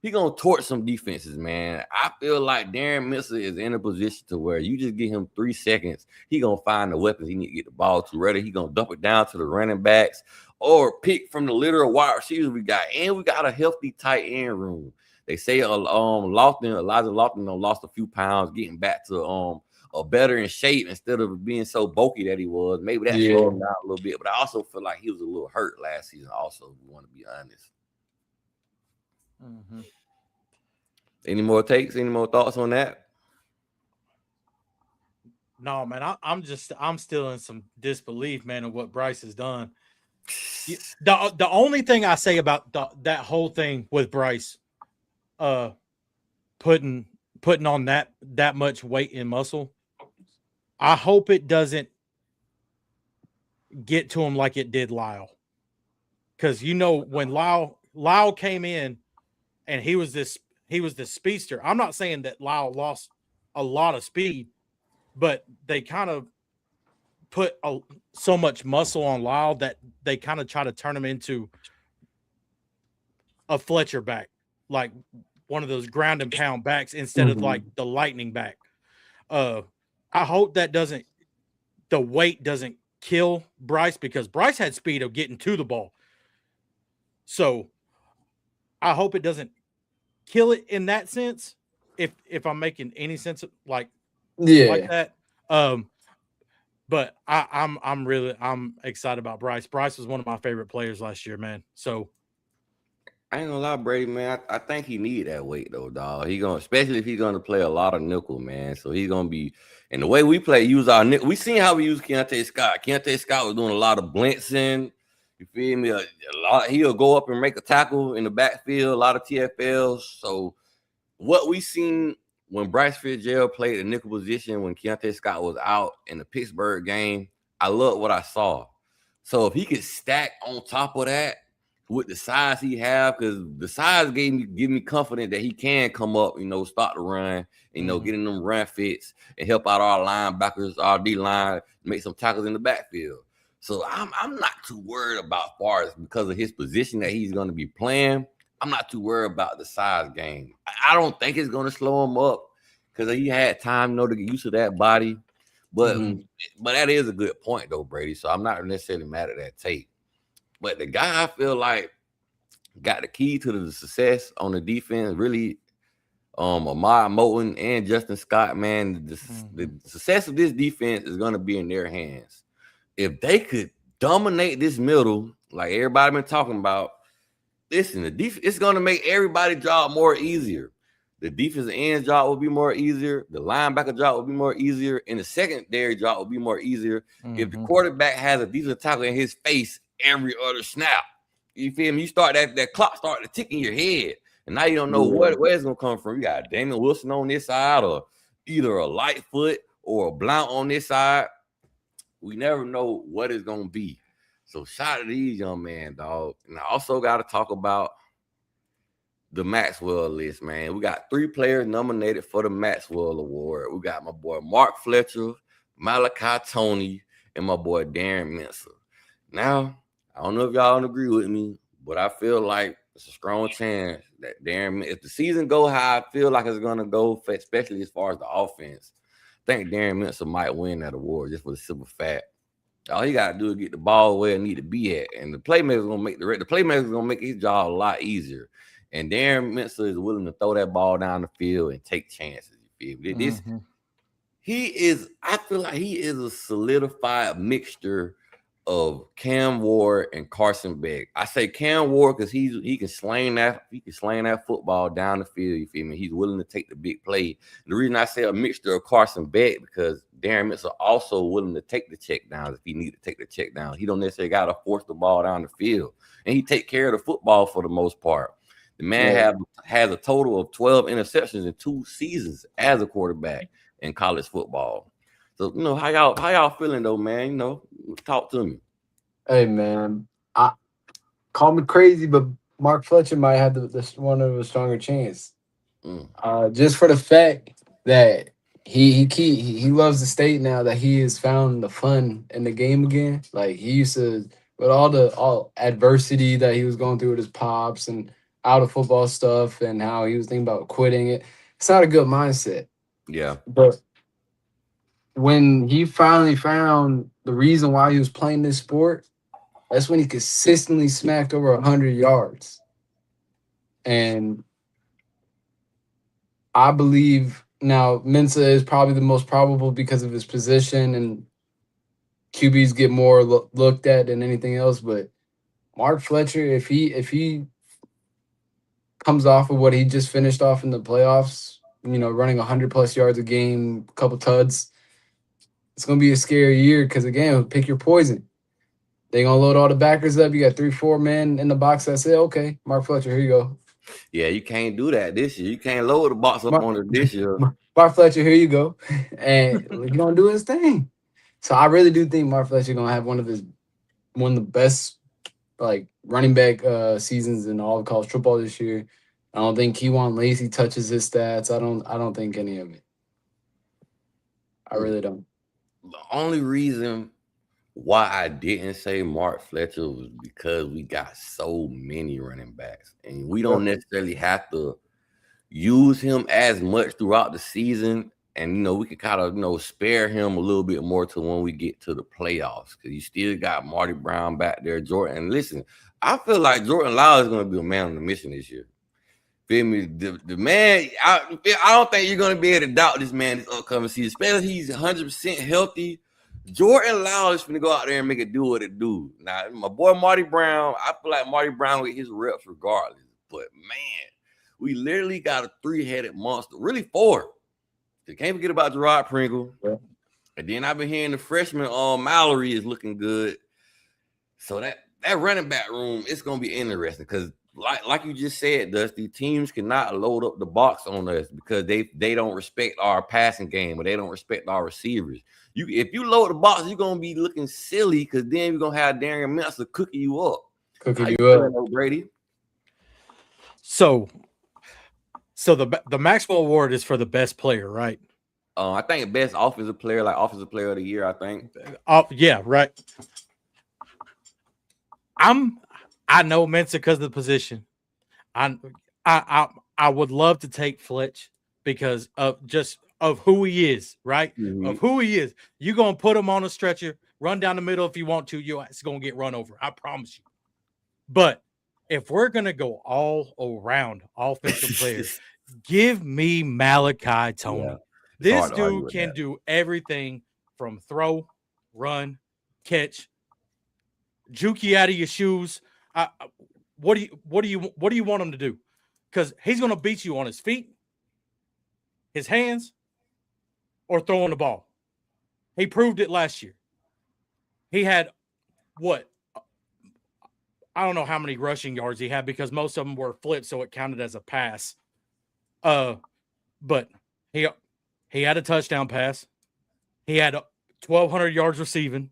He gonna torch some defenses, man. I feel like Darren Mills is in a position to where you just give him 3 seconds, he gonna find the weapons he need to get the ball to. Whether he gonna dump it down to the running backs or pick from the litter of wide receivers we got. And we got a healthy tight end room. They say Elijah Lofton lost a few pounds, getting back to a better in shape instead of being so bulky that he was. Maybe that slowed him down a little bit, but I also feel like he was a little hurt last season. Also, we want to be honest. Any more takes? Any more thoughts on that? No, man. I'm still in some disbelief, man, of what Bryce has done. The only thing I say about that whole thing with Bryce, putting on that much weight and muscle, I hope it doesn't get to him like it did Lyle. Because when Lyle came in and he was this speedster. I'm not saying that Lyle lost a lot of speed, but they kind of put so much muscle on Lyle that they kind of try to turn him into a Fletcher back, like one of those ground and pound backs instead of like the lightning back. I hope that the weight doesn't kill Bryce, because Bryce had speed of getting to the ball. So I hope it doesn't kill it in that sense. If I'm making any sense of like that. But I'm excited about Bryce. Bryce was one of my favorite players last year, man. So I ain't gonna lie, Brady, man. I think he need that weight though, dog. Especially if he's gonna play a lot of nickel, man. So he's gonna be, and the way we play, use our nickel. We seen how we use Keontae Scott. Keontae Scott was doing a lot of blitzing. You feel me? A lot. He'll go up and make a tackle in the backfield. A lot of TFLs. So what we seen when Bryce Fitzgerald played the nickel position when Keontae Scott was out in the Pittsburgh game, I love what I saw. So if he could stack on top of that, with the size he have, because the size give me confidence that he can come up, start the run, getting them run fits and help out our linebackers, our D line, make some tackles in the backfield. So I'm not too worried about far as because of his position that he's going to be playing. I'm not too worried about the size game. I don't think it's going to slow him up because he had time, to get used to that body. But that is a good point though, Brady. So I'm not necessarily mad at that tape. But the guy I feel like got the key to the success on the defense, really, Ahmad Moten and Justin Scott, man, the success of this defense is going to be in their hands. If they could dominate this middle, like everybody been talking about, listen, the defense, it's going to make everybody's job more easier. The defensive end job will be more easier. The linebacker job will be more easier. And the secondary job will be more easier if the quarterback has a defensive tackle in his face every other snap. You feel me? You start that clock start to tick in your head. And now you don't know where it's going to come from. You got Damon Wilson on this side or either a Lightfoot or a Blount on this side. We never know what it's going to be. So shout out to these young men, dog. And I also got to talk about the Maxwell list, man. We got 3 players nominated for the Maxwell Award. We got my boy Mark Fletcher, Malachi Tony, and my boy Darren Mincer. Now, I don't know if y'all don't agree with me, but I feel like it's a strong chance that Darren, if the season go how I feel like it's going to go, especially as far as the offense, I think Darren Mincer might win that award just for the simple fact. All you got to do is get the ball where it need to be at, and the playmaker's going to make his job a lot easier. And Darren Mincer is willing to throw that ball down the field and take chances. You feel me? I feel like he is a solidified mixture of Cam Ward and Carson Beck. I say Cam Ward because he can sling that football down the field. You feel me? He's willing to take the big play. And the reason I say a mixture of Carson Beck because Darren Mincer also willing to take the check downs if he need to take the check down. He don't necessarily got to force the ball down the field, and he take care of the football for the most part. The man has a total of 12 interceptions in 2 seasons as a quarterback in college football. So, how y'all feeling though, man? Talk to me. Hey, man, call me crazy, but Mark Fletcher might have one of a stronger chance. Just for the fact that he loves the state now that he has found the fun in the game again. Like he used to, with all adversity that he was going through with his pops and out of football stuff and how he was thinking about quitting it. It's not a good mindset. Yeah. But when he finally found the reason why he was playing this sport, that's when he consistently smacked over 100 yards. And I believe now Mincer is probably the most probable because of his position and QBs get more looked at than anything else. But Mark Fletcher, if he comes off of what he just finished off in the playoffs, running 100+ yards a game, a couple tuds, it's going to be a scary year because, again, pick your poison. They're going to load all the backers up. You got 3-4 men in the box that say, okay, Mark Fletcher, here you go. Yeah, you can't do that this year. You can't load the box up on it this year. Mark Fletcher, here you go. And he's going to do his thing. So I really do think Mark Fletcher going to have one of the best running back seasons in all of college football this year. I don't think Kewan Lacey touches his stats. I don't think any of it. I really don't. The only reason why I didn't say Mark Fletcher was because we got so many running backs, and we don't necessarily have to use him as much throughout the season. And we can kind of spare him a little bit more to when we get to the playoffs because you still got Marty Brown back there, Jordan. And listen, I feel like Jordan Lyle is going to be a man on the mission this year. Feel me? The man, I don't think you're going to be able to doubt this man this upcoming season, especially if he's 100% healthy. Jordan Lyle is going to go out there and make it do what it do. Now, my boy Marty Brown, I feel like Marty Brown with his reps regardless. But, man, we literally got a 3-headed monster. Really 4. You can't forget about Gerard Pringle. Yeah. And then I've been hearing the freshman Mallory is looking good. So that running back room, it's going to be interesting because like you just said, Dusty, teams cannot load up the box on us because they don't respect our passing game or they don't respect our receivers. If you load the box, you're gonna be looking silly because then you're gonna have Darren Mincer cooking you up. cooking How you you up. feeling, though, Brady? So the Maxwell Award is for the best player, right? I think best offensive player, like offensive player of the year. I think. Yeah, right. I know Mensah because of the position. I would love to take Fletch because of who he is, right? Mhm. Of who he is. You're gonna put him on a stretcher, run down the middle if you want to. It's gonna get run over. I promise you. But if we're gonna go all around offensive players, give me Malachi Tony. Yeah, it's This hard to argue dude with can that. do everything from throw, run, catch, juke you out of your shoes. What do you want him to do? Because he's gonna beat you on his feet, his hands, or throwing the ball. He proved it last year. He had what? I don't know how many rushing yards he had because most of them were flipped, so it counted as a pass. But he had a touchdown pass. He had 1,200 yards receiving.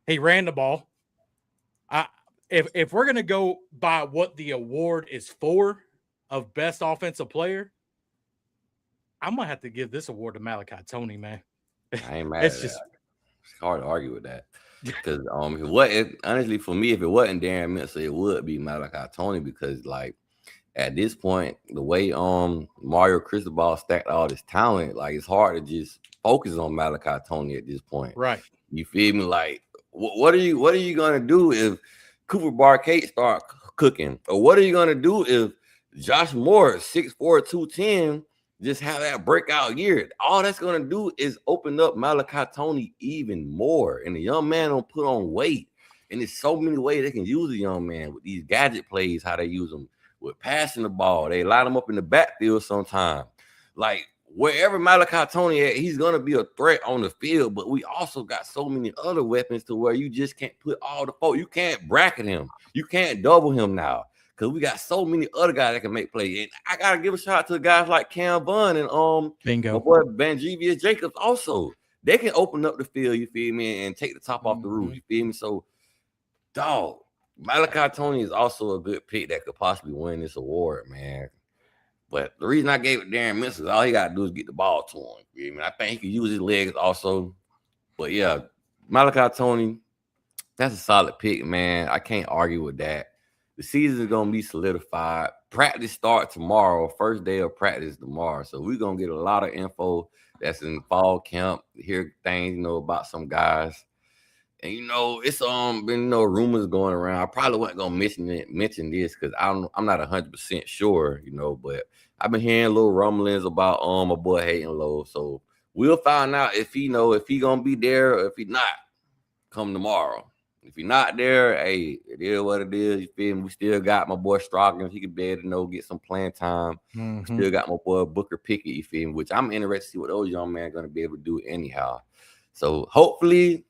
He ran the ball. If we're gonna go by what the award is for of best offensive player, I'm gonna have to give this award to Malachi Tony, man. I ain't mad at that. It's hard to argue with that. Because honestly, for me, if it wasn't Darren Mensah, it would be Malachi Tony, because like at this point, the way Mario Cristobal stacked all this talent, like it's hard to just focus on Malachi Tony at this point. Right. You feel me? Like what are you gonna do if Cooper Barcade start cooking? Or what are you gonna do if Josh Morris, 6'4", 210, just have that breakout year? All that's gonna do is open up Malachi Tony even more. And the young man don't put on weight. And there's so many ways they can use a young man with these gadget plays, how they use them with passing the ball. They line him up in the backfield sometimes. Like wherever Malachi Tony at, he's gonna be a threat on the field. But we also got so many other weapons to where you just can't put all the folks. You can't bracket him. You can't double him now. Because we got so many other guys that can make plays. And I gotta give a shout out to guys like Cam Bunn and Bingo. my boy Vangevius Jacobs also. They can open up the field, you feel me, and take the top off the roof, you feel me? So, dog, Malachi Tony is also a good pick that could possibly win this award, man. But the reason I gave it Darren Mensah is all he gotta do is get the ball to him. You know? I think he can use his legs also. But yeah, Malachi Tony, that's a solid pick, man. I can't argue with that. The season is going to be solidified. Practice start tomorrow. First day of practice tomorrow. So we're going to get a lot of info that's in fall camp. Hear things, about some guys. And, it's been rumors going around. I probably wasn't going to mention this because I'm not 100% sure, but I've been hearing little rumblings about my boy Hayden Lowe. So we'll find out if he going to be there or if he not come tomorrow. If you're not there, hey, it is what it is. You feel me? We still got my boy Strogans. He could be able to get some playing time. Mm-hmm. Still got my boy Booker Pickett, you feel me? Which I'm interested to see what those young men are going to be able to do anyhow. So hopefully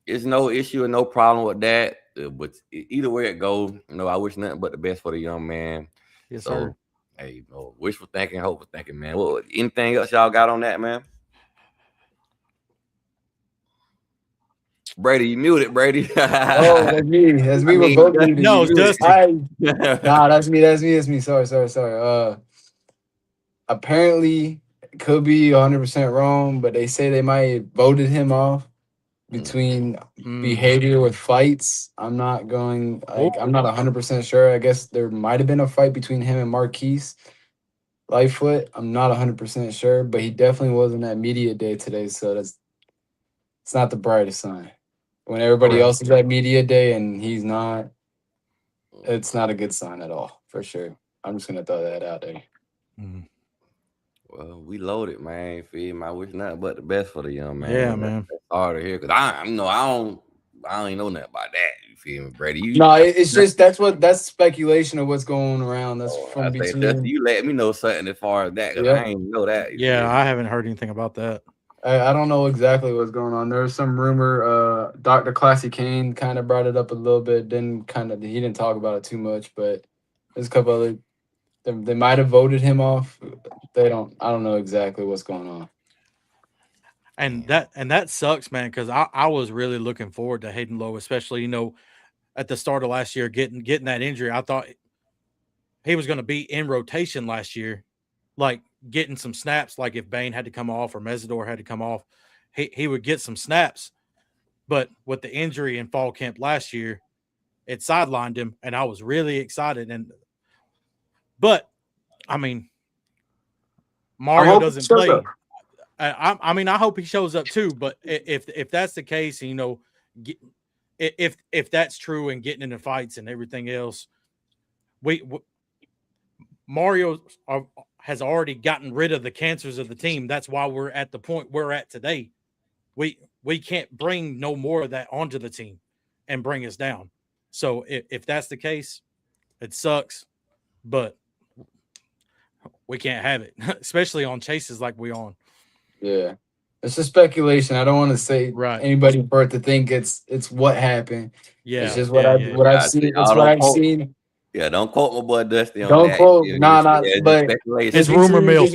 it's no issue and no problem with that. But either way it goes, I wish nothing but the best for the young man. Yes, sir. Hey, wishful thinking, hopeful thinking, man. Well, anything else y'all got on that, man? Brady, you muted, Brady. Oh, that's me. That's me. We're both muted. No, it's Dusty. Nah, that's me. Sorry. Apparently, it could be 100% wrong, but they say they might have voted him off between behavior with fights. I'm not 100% sure. I guess there might have been a fight between him and Marquise Lightfoot. I'm not 100% sure, but he definitely wasn't at media day today, so it's not the brightest sign. When everybody else is at media day and he's not, it's not a good sign at all, for sure. I'm just gonna throw that out there. Mm-hmm. Well, we loaded, man. Feel me? I wish nothing but the best for the young man. Yeah, man. That's hard to hear because I don't even know nothing about that. You feel me, Brady? It's just that's speculation of what's going around. That's from between. You let me know something as far as that because I ain't know that. Yeah, I haven't heard anything about that. I don't know exactly what's going on. There's some rumor. Dr. Classy Kane kind of brought it up a little bit. He didn't talk about it too much, but there's a couple other. They might have voted him off. I don't know exactly what's going on. And that sucks, man, because I was really looking forward to Hayden Lowe, especially at the start of last year, getting that injury. I thought he was going to be in rotation last year, like getting some snaps. Like if Bane had to come off or Mesidor had to come off, he would get some snaps. But with the injury in fall camp last year, it sidelined him, and I was really excited. But I mean, Mario doesn't play. I mean, I hope he shows up too. But if that's the case, you know, if that's true and getting into fights and everything else, Mario has already gotten rid of the cancers of the team. That's why we're at the point we're at today. We can't bring no more of that onto the team and bring us down. So if that's the case, it sucks, but we can't have it, especially on chases like we on. Yeah. It's a speculation. I don't want to say anybody for it to think it's what happened. Yeah. It's just what I've seen. It's what I've seen. Yeah, don't quote my boy Dusty on don't that. Quote, but it's rumor mill.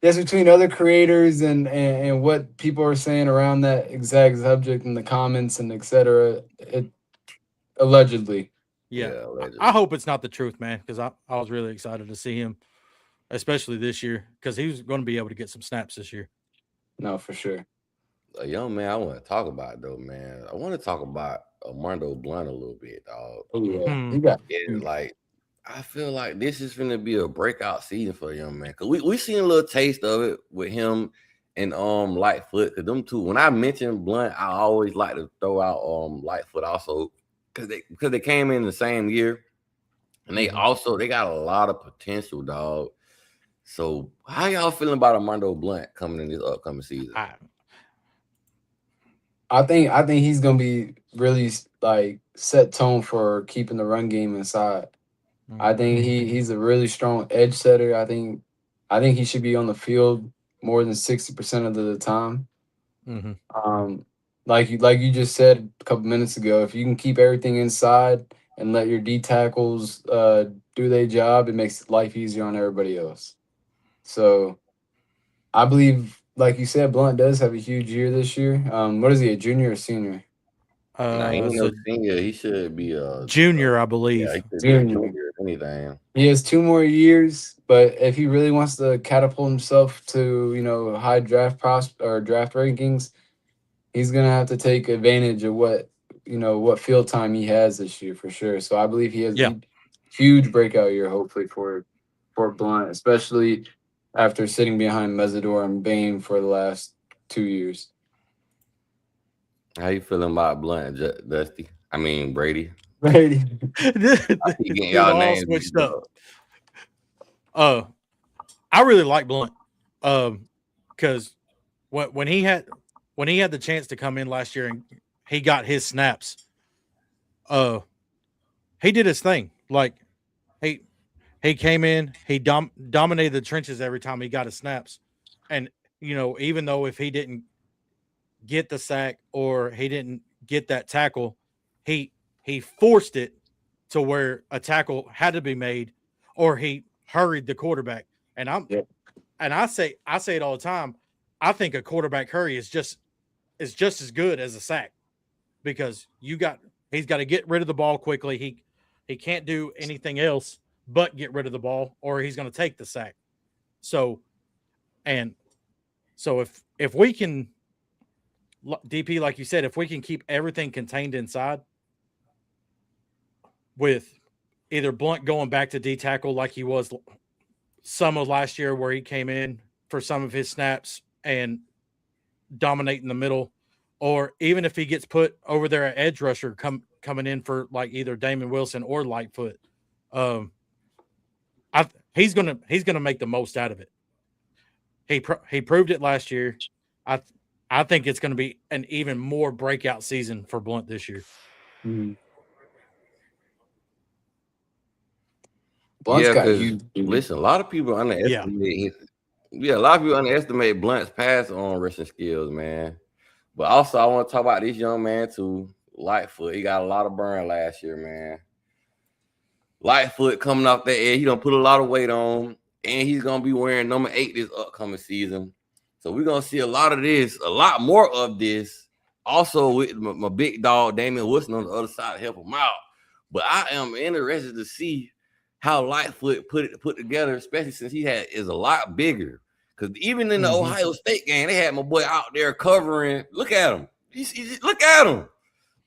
That's between other creators and what people are saying around that exact subject in the comments and etc. Allegedly. Yeah, allegedly. I hope it's not the truth, man, because I was really excited to see him, especially this year, because he was going to be able to get some snaps this year. No, for sure. A young man I want to talk about, though, man. I want to talk about Armando Blunt a little bit, dog. Oh, yeah. Like, I feel like this is going to be a breakout season for a young man. Because we seen a little taste of it with him and Lightfoot. Because them two, when I mention Blunt, I always like to throw out Lightfoot also. Because they came in the same year. And they got a lot of potential, dog. So how y'all feeling about Armando Blunt coming in this upcoming season? I think he's gonna be really like set tone for keeping the run game inside. I think he's a really strong edge setter. I think he should be on the field more than 60% of the time. Like you just said a couple minutes ago, if you can keep everything inside and let your D tackles do their job, it makes life easier on everybody else. So I believe, like you said, Blunt does have a huge year this year. What is he, a junior or senior? He ain't no senior. He should be a junior, I believe. Yeah, junior. Anything. He has 2 more years, but if he really wants to catapult himself to, you know, high draft draft rankings, he's gonna have to take advantage of what field time he has this year for sure. So I believe he has a huge breakout year, hopefully for Blunt, especially after sitting behind Mesidor and Bane for the last 2 years. How you feeling about Blunt, Dusty? I mean Brady. Brady. I keep getting y'all names switched up. I really like Blunt. Because when he had the chance to come in last year and he got his snaps, he did his thing. Like he came in, he dominated the trenches every time he got his snaps. And, you know, even though if he didn't get the sack or he didn't get that tackle, he forced it to where a tackle had to be made or he hurried the quarterback. And I say it all the time. I think a quarterback hurry is just as good as a sack because he's got to get rid of the ball quickly. He can't do anything else but get rid of the ball or he's going to take the sack. So if we can, DP, like you said, if we can keep everything contained inside with either Blunt going back to D tackle like he was some of last year where he came in for some of his snaps and dominating the middle, or even if he gets put over there at edge rusher coming in for like either Damon Wilson or Lightfoot, he's gonna make the most out of it. He proved it last year. I think it's going to be an even more breakout season for Blunt this year. Mm-hmm. Blunt's got huge. Listen, a lot of people underestimate. A lot of people underestimate Blunt's pass on rushing skills, man. But also, I want to talk about this young man too, Lightfoot. He got a lot of burn last year, man. Lightfoot coming off that edge, he done put a lot of weight on, and he's gonna be wearing number 8 this upcoming season. So we're gonna see a lot more of this Also with my big dog Damian Wilson on the other side to help him out. But I am interested to see how Lightfoot put together, especially since he is a lot bigger. Because even in the Ohio State game, they had my boy out there covering. Look at him. Look at him.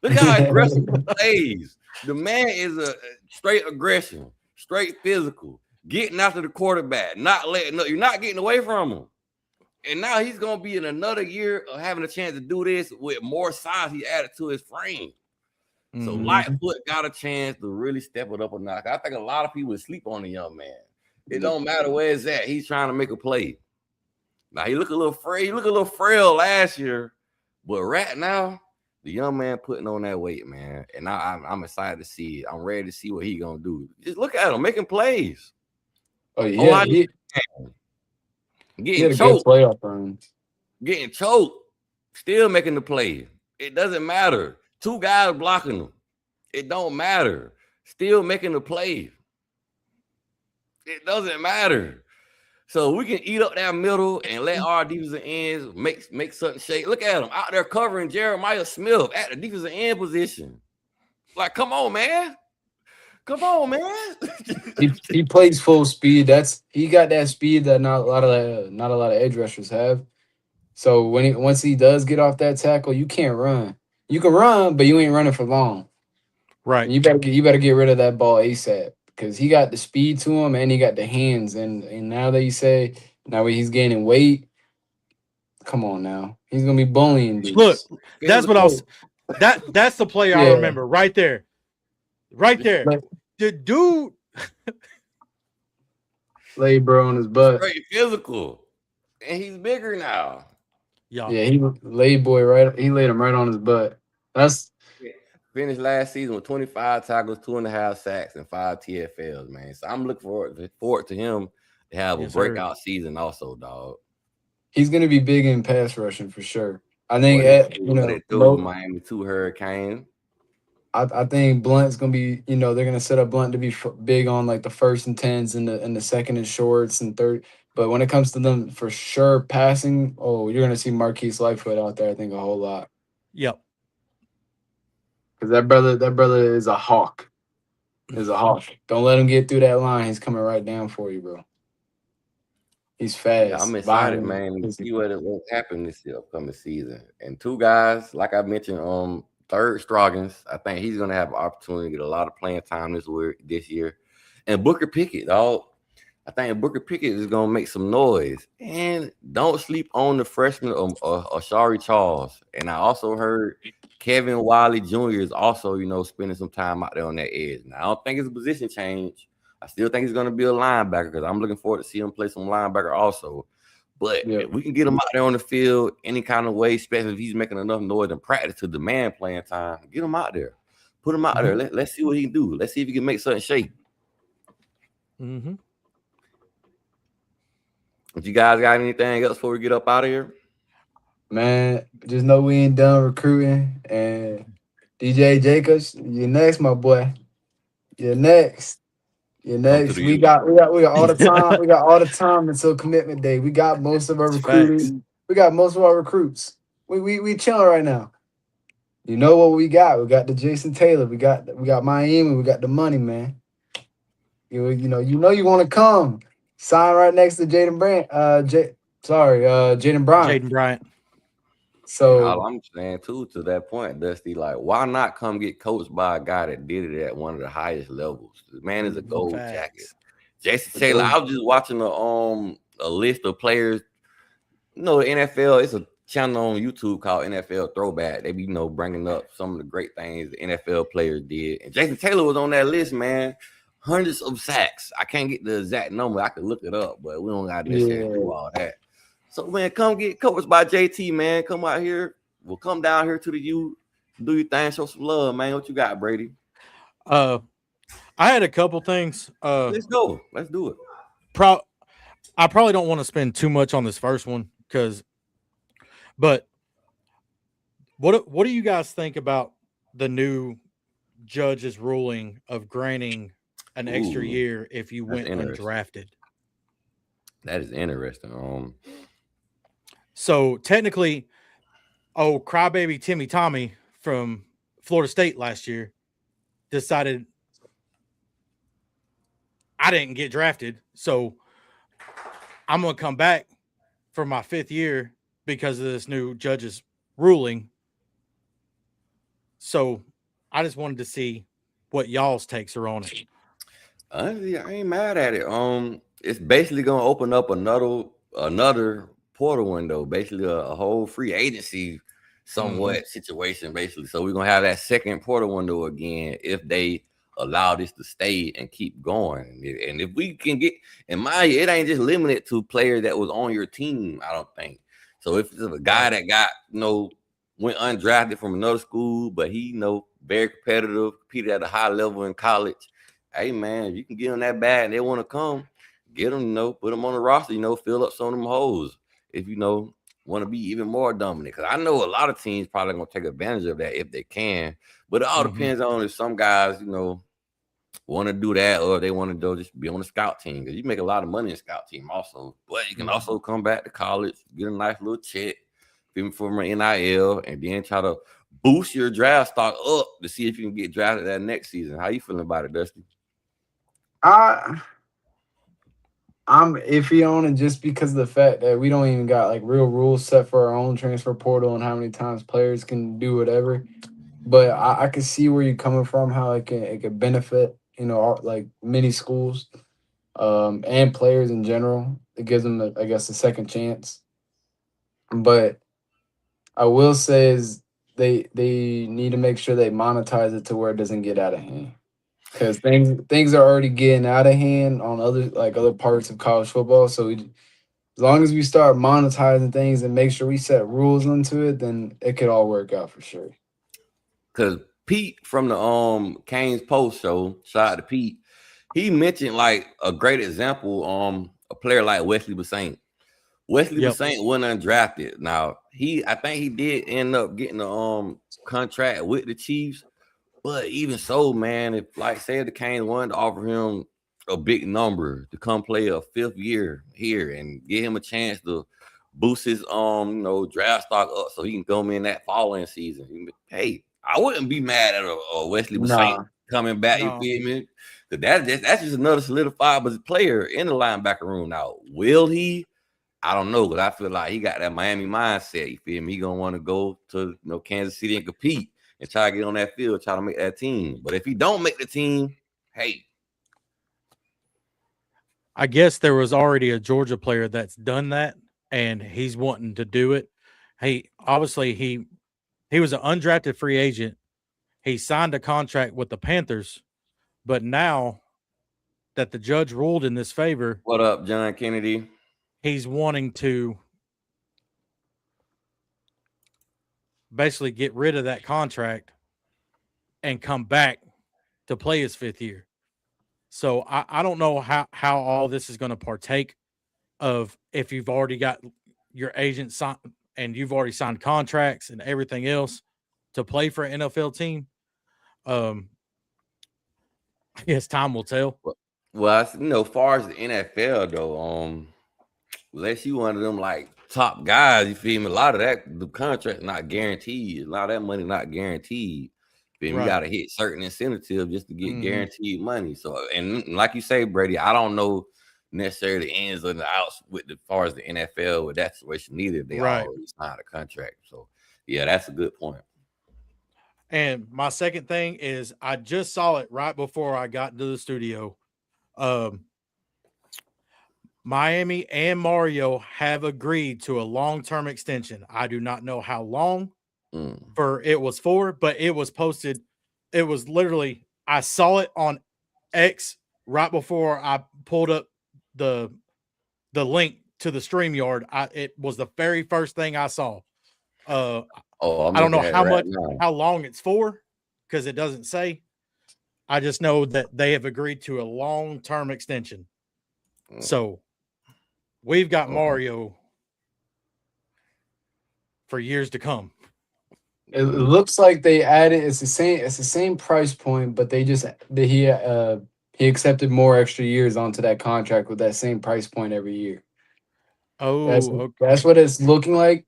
Look how aggressive he plays. The man is a straight aggression, straight physical, getting after the quarterback, you're not getting away from him. And now he's going to be in another year of having a chance to do this with more size he added to his frame. So Lightfoot got a chance to really step it up a notch. I think a lot of people sleep on the young man. It don't matter where it's at. He's trying to make a play. Now he looked a little frail. He looked a little frail last year, but right now the young man putting on that weight, man. And I'm excited to see it. I'm ready to see what he's gonna do. Just look at him making plays. Oh yeah, getting choked. Playoff runs. Getting choked. Still making the play. It doesn't matter. 2 guys blocking him. It don't matter. Still making the play. It doesn't matter. So we can eat up that middle and let our defensive ends make something shake. Look at him out there covering Jeremiah Smith at the defensive end position. Like, come on, man. Come on, man. he plays full speed. He got that speed that not a lot of edge rushers have. So once he does get off that tackle, you can't run. You can run, but you ain't running for long. Right. And you better get rid of that ball ASAP because he got the speed to him and he got the hands. And now that you say now he's gaining weight, come on now. He's gonna be bullying dudes. Look, that's what I was. That's the play I remember right there. Right there. The dude laid bro on his butt. Straight physical. And he's bigger now. Yeah, he laid he laid him right on his butt. That's finished last season with 25 tackles, 2.5 sacks, and 5 TFLs, man. So I'm looking forward to him to have a breakout season also, dog. He's gonna be big in pass rushing for sure. I think Miami 2 Hurricane. I think Blunt's gonna be, they're gonna set up Blunt to be big on like the 1st and 10s and the 2nd and shorts and 3rd. But when it comes to them for sure passing, you're gonna see Marquise Lightfoot out there. I think a whole lot. Yep. Because that brother is a hawk. Is a hawk. Don't let him get through that line. He's coming right down for you, bro. He's fast. Yeah, I'm excited, man, to see what will happen this upcoming season. And 2 guys, like I mentioned, third Stroggins, I think he's gonna have an opportunity to get a lot of playing time this year. And Booker Pickett, dog. I think Booker Pickett is gonna make some noise. And don't sleep on the freshman Ashari Charles. And I also heard Kevin Wiley Jr. is also, spending some time out there on that edge. Now I don't think it's a position change. I still think he's gonna be a linebacker because I'm looking forward to see him play some linebacker also. But if we can get him out there on the field any kind of way, especially if he's making enough noise in practice to demand playing time, get him out there. Put him out there. Let's see what he can do. Let's see if he can make something shake. Mm-hmm. If you guys got anything else before we get up out of here? Man, just know we ain't done recruiting. And DJ Jacobs, you're next, my boy. You're next. We got all the time. We got all the time until commitment day. We got most of our recruiting. We got most of our recruits. We chilling right now. You know what we got? We got the Jason Taylor. We got Miami. We got the money, man. You want to come. Sign right next to Jaden Bryant. Jaden Bryant. So all I'm saying too, to that point, Dusty, like, why not come get coached by a guy that did it at one of the highest levels? The man is a gold jacket. Jason Taylor. I was just watching a list of players. The NFL. It's a channel on YouTube called NFL Throwback. They be bringing up some of the great things the NFL players did, and Jason Taylor was on that list, man. Hundreds of sacks. I can't get the exact number. I could look it up, but we don't got to do all that. So, man, come get coached by JT, man. Come out here. We'll come down here to the U, do your thing, show some love, man. What you got, Brady? I had a couple things. Let's go. Let's do it. I probably don't want to spend too much on this first one but what do you guys think about the new judge's ruling of granting an extra year if you went undrafted? That is interesting. So technically, Oh, crybaby Timmy Tommy from Florida State last year decided I didn't get drafted, so I'm going to come back for my 5th year because of this new judge's ruling. So I just wanted to see what y'all's takes are on it. Honestly, I ain't mad at it. It's basically gonna open up another portal window, basically a whole free agency somewhat situation, basically. So we're gonna have that second portal window again if they allow this to stay and keep going. And if we can get, in my, it ain't just limited to players that was on your team, I don't think. So if it's a guy that got, went undrafted from another school, but he, very competitive, competed at a high level in college. Hey man, you can get them that bad and they want to come, get them, put them on the roster, fill up some of them holes if want to be even more dominant. Because I know a lot of teams probably gonna take advantage of that if they can, but it all depends on if some guys, want to do that or they want to just be on the scout team. Because you make a lot of money in scout team also, but you can also come back to college, get a nice little check from an NIL, and then try to boost your draft stock up to see if you can get drafted that next season. How you feeling about it, Dusty? I'm iffy on it just because of the fact that we don't even got like real rules set for our own transfer portal and how many times players can do whatever. But I can see where you're coming from, how it can benefit, like many schools and players in general. It gives them, I guess, a second chance. But I will say is they need to make sure they monetize it to where it doesn't get out of hand. Because things are already getting out of hand on other parts of college football. So as long as we start monetizing things and make sure we set rules into it, then it could all work out for sure. Because Pete from the Canes Post show, shout out to Pete, he mentioned like a great example, a player like Wesley Bassant. Wesley Bassant wasn't undrafted. Now I think he did end up getting a contract with the Chiefs. But even so, man, if like say the Canes wanted to offer him a big number to come play a 5th year here and give him a chance to boost his draft stock up so he can come in that following season. Hey, I wouldn't be mad at a Wesley Bassant coming back. You feel me? Because that's just another solidified player in the linebacker room. Now, will he? I don't know, because I feel like he got that Miami mindset. You feel me? He gonna want to go to Kansas City and compete and try to get on that field, try to make that team. But if he don't make the team, hey. I guess there was already a Georgia player that's done that, and he's wanting to do it. He obviously he was an undrafted free agent. He signed a contract with the Panthers, but now that the judge ruled in this favor, what up, John Kennedy? He's wanting to basically get rid of that contract and come back to play his 5th year. So I don't know how all this is going to partake of if you've already got your agent signed and you've already signed contracts and everything else to play for an NFL team. I guess time will tell. Well, as far as the NFL though, unless you one of them like top guys, you feel me? A lot of that, the contract not guaranteed. A lot of that money not guaranteed. You got to hit certain incentives just to get guaranteed money. So, and like you say, Brady, I don't know necessarily the ins and the outs as far as the NFL with that situation neither. They already signed a contract. So, yeah, that's a good point. And my second thing is I just saw it right before I got into the studio. Miami and Mario have agreed to a long-term extension. I do not know how long it was for, but it was posted. It was literally, I saw it on X right before I pulled up the link to the StreamYard. It was the very first thing I saw. I don't know how long it's for because it doesn't say. I just know that they have agreed to a long-term extension. So we've got Mario for years to come. It looks like they added it's the same price point, but he accepted more extra years onto that contract with that same price point every year. Oh, that's what it's looking like.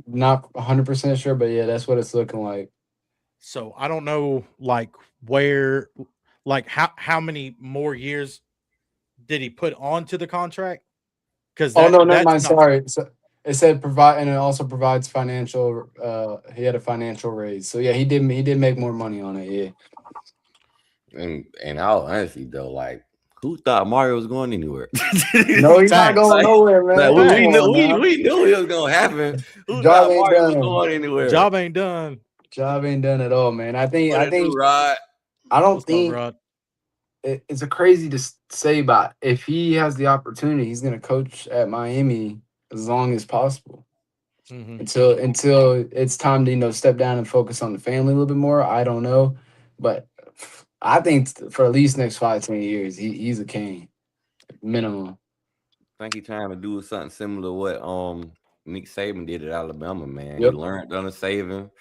Not 100% sure, but yeah, that's what it's looking like. So I don't know, like where, like how many more years did he put onto the contract? Because Oh no, never that's mind. not Sorry. So it said provide, and it also provides financial. He had a financial raise. So yeah, he did. He did make more money on it. Yeah. And all honesty though, like who thought Mario was going anywhere? No, he's not facts. going nowhere, man. Like Come we knew on now. we knew it was gonna happen. Who Job thought ain't Mario was done. going anywhere? Job ain't done. Job ain't done at all, man. I think. What I it do, think. Rod? I don't What's up, think Rod? it's a crazy to say, but if he has the opportunity, he's gonna coach at Miami as long as possible Mhm. until it's time to step down and focus on the family a little bit more. I don't know, but I think for at least next 5-10 years, he's a king minimum. I think he trying to do something similar to what Nick Saban did at Alabama, man. He Yep. learned under Saban.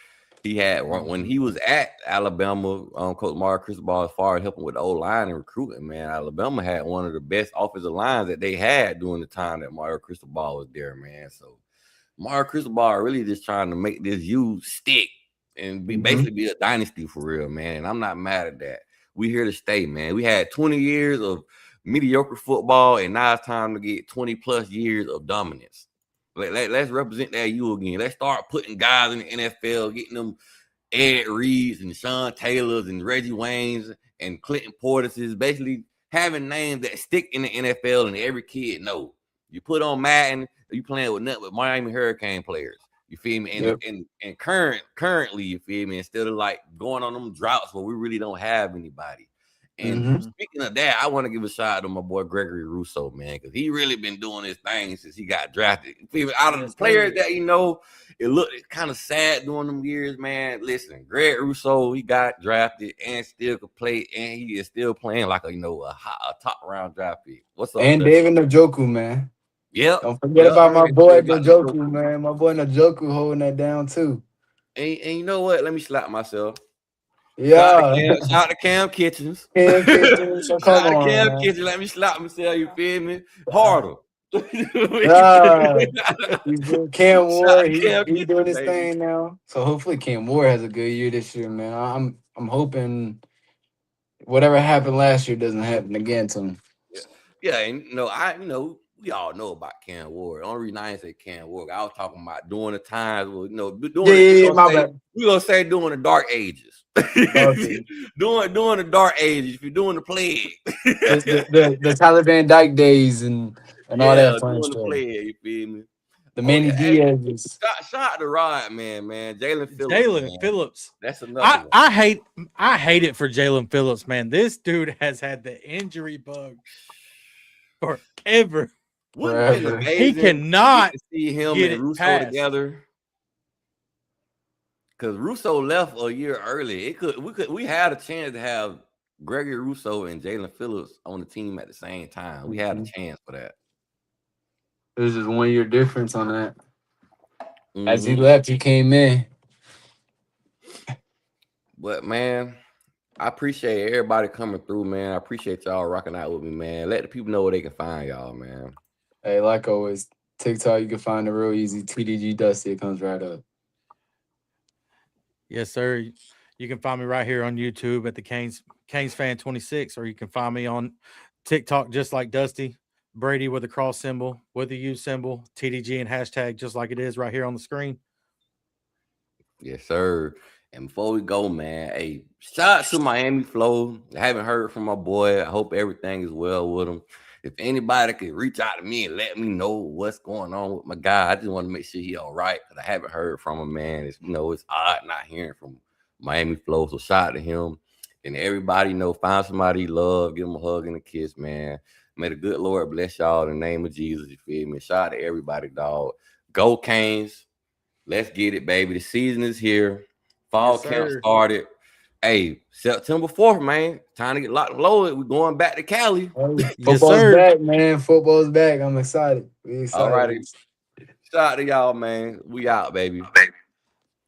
He had when he was at Alabama, Coach Mario Cristobal, as far as helping with the O-line and recruiting, man. Alabama had one of the best offensive lines that they had during the time that Mario Cristobal was there, man. So Mario Cristobal really just trying to make this U stick and basically be a dynasty for real, man. And I'm not mad at that. We here to stay, man. We had 20 years of mediocre football, and now it's time to get 20 plus years of dominance. Let's represent that U again. Let's start putting guys in the NFL, getting them Ed Reeds and Sean Taylors and Reggie Waynes and Clinton Portis, basically having names that stick in the NFL and every kid know. You put on Madden, you playing with nothing but Miami Hurricane players. You feel me? And currently, you feel me? Instead of like going on them droughts where we really don't have anybody. And speaking of that, I want to give a shout out to my boy Gregory Rousseau, man, because he really been doing his thing since he got drafted. Out of the players that it looked kind of sad during them years, man. Listen, Greg Rousseau, he got drafted and still could play, and he is still playing like a top round draft pick. What's up? And David Njoku, man. Yep. Don't forget about my boy Njoku, man. My boy Njoku holding that down too. And you know what? Let me slap myself. Yeah. Shout out to Cam Kitchens. Cam Kitchens. So shout out to Cam Kitchens. Let me slap myself. You feel me? Harder. Cam Ward, he's doing his thing now. So hopefully Cam Ward has a good year this year, man. I'm hoping whatever happened last year doesn't happen again to him. Yeah, and we all know about Cam Ward. The only reason I didn't say Cam Ward, I was talking about during the times where we're gonna say during the dark ages. Okay. during the dark ages, if you're doing the plague. the Tyler Van Dyke days and all that fun stuff. Plague, you feel me? The Manny Diaz. Shout out to Rod, man. Jalen Phillips. Jalen Phillips. That's another I hate it for Jalen Phillips, man. This dude has had the injury bug forever. He cannot see him and Rousseau together. Because Rousseau left a year early. We had a chance to have Gregory Rousseau and Jalen Phillips on the team at the same time. We had a chance for that. There's just 1 year difference on that. As he left, he came in. But man, I appreciate everybody coming through, man. I appreciate y'all rocking out with me, man. Let the people know where they can find y'all, man. Hey, like always, TikTok, you can find it real easy. TDG Dusty, it comes right up. Yes, sir. You can find me right here on YouTube at the Canes Fan 26, or you can find me on TikTok just like Dusty, Brady with a cross symbol, with a U symbol, TDG and hashtag just like it is right here on the screen. Yes, sir. And before we go, man, hey, shout out to Miami Flow. I haven't heard from my boy. I hope everything is well with him. If anybody could reach out to me and let me know what's going on with my guy, I just want to make sure he all right, because I haven't heard from him, man. It's odd not hearing from Miami Flow. So shout out to him. And everybody find somebody you love, give them a hug and a kiss, man. May the good Lord bless y'all in the name of Jesus. You feel me? Shout out to everybody, dog. Go Canes. Let's get it, baby. The season is here. Fall camp started. Hey, September 4th, man. Time to get locked and loaded. We're going back to Cali. Football's back, man. Football's back. I'm excited. All right. Shout out to y'all, man. We out, baby.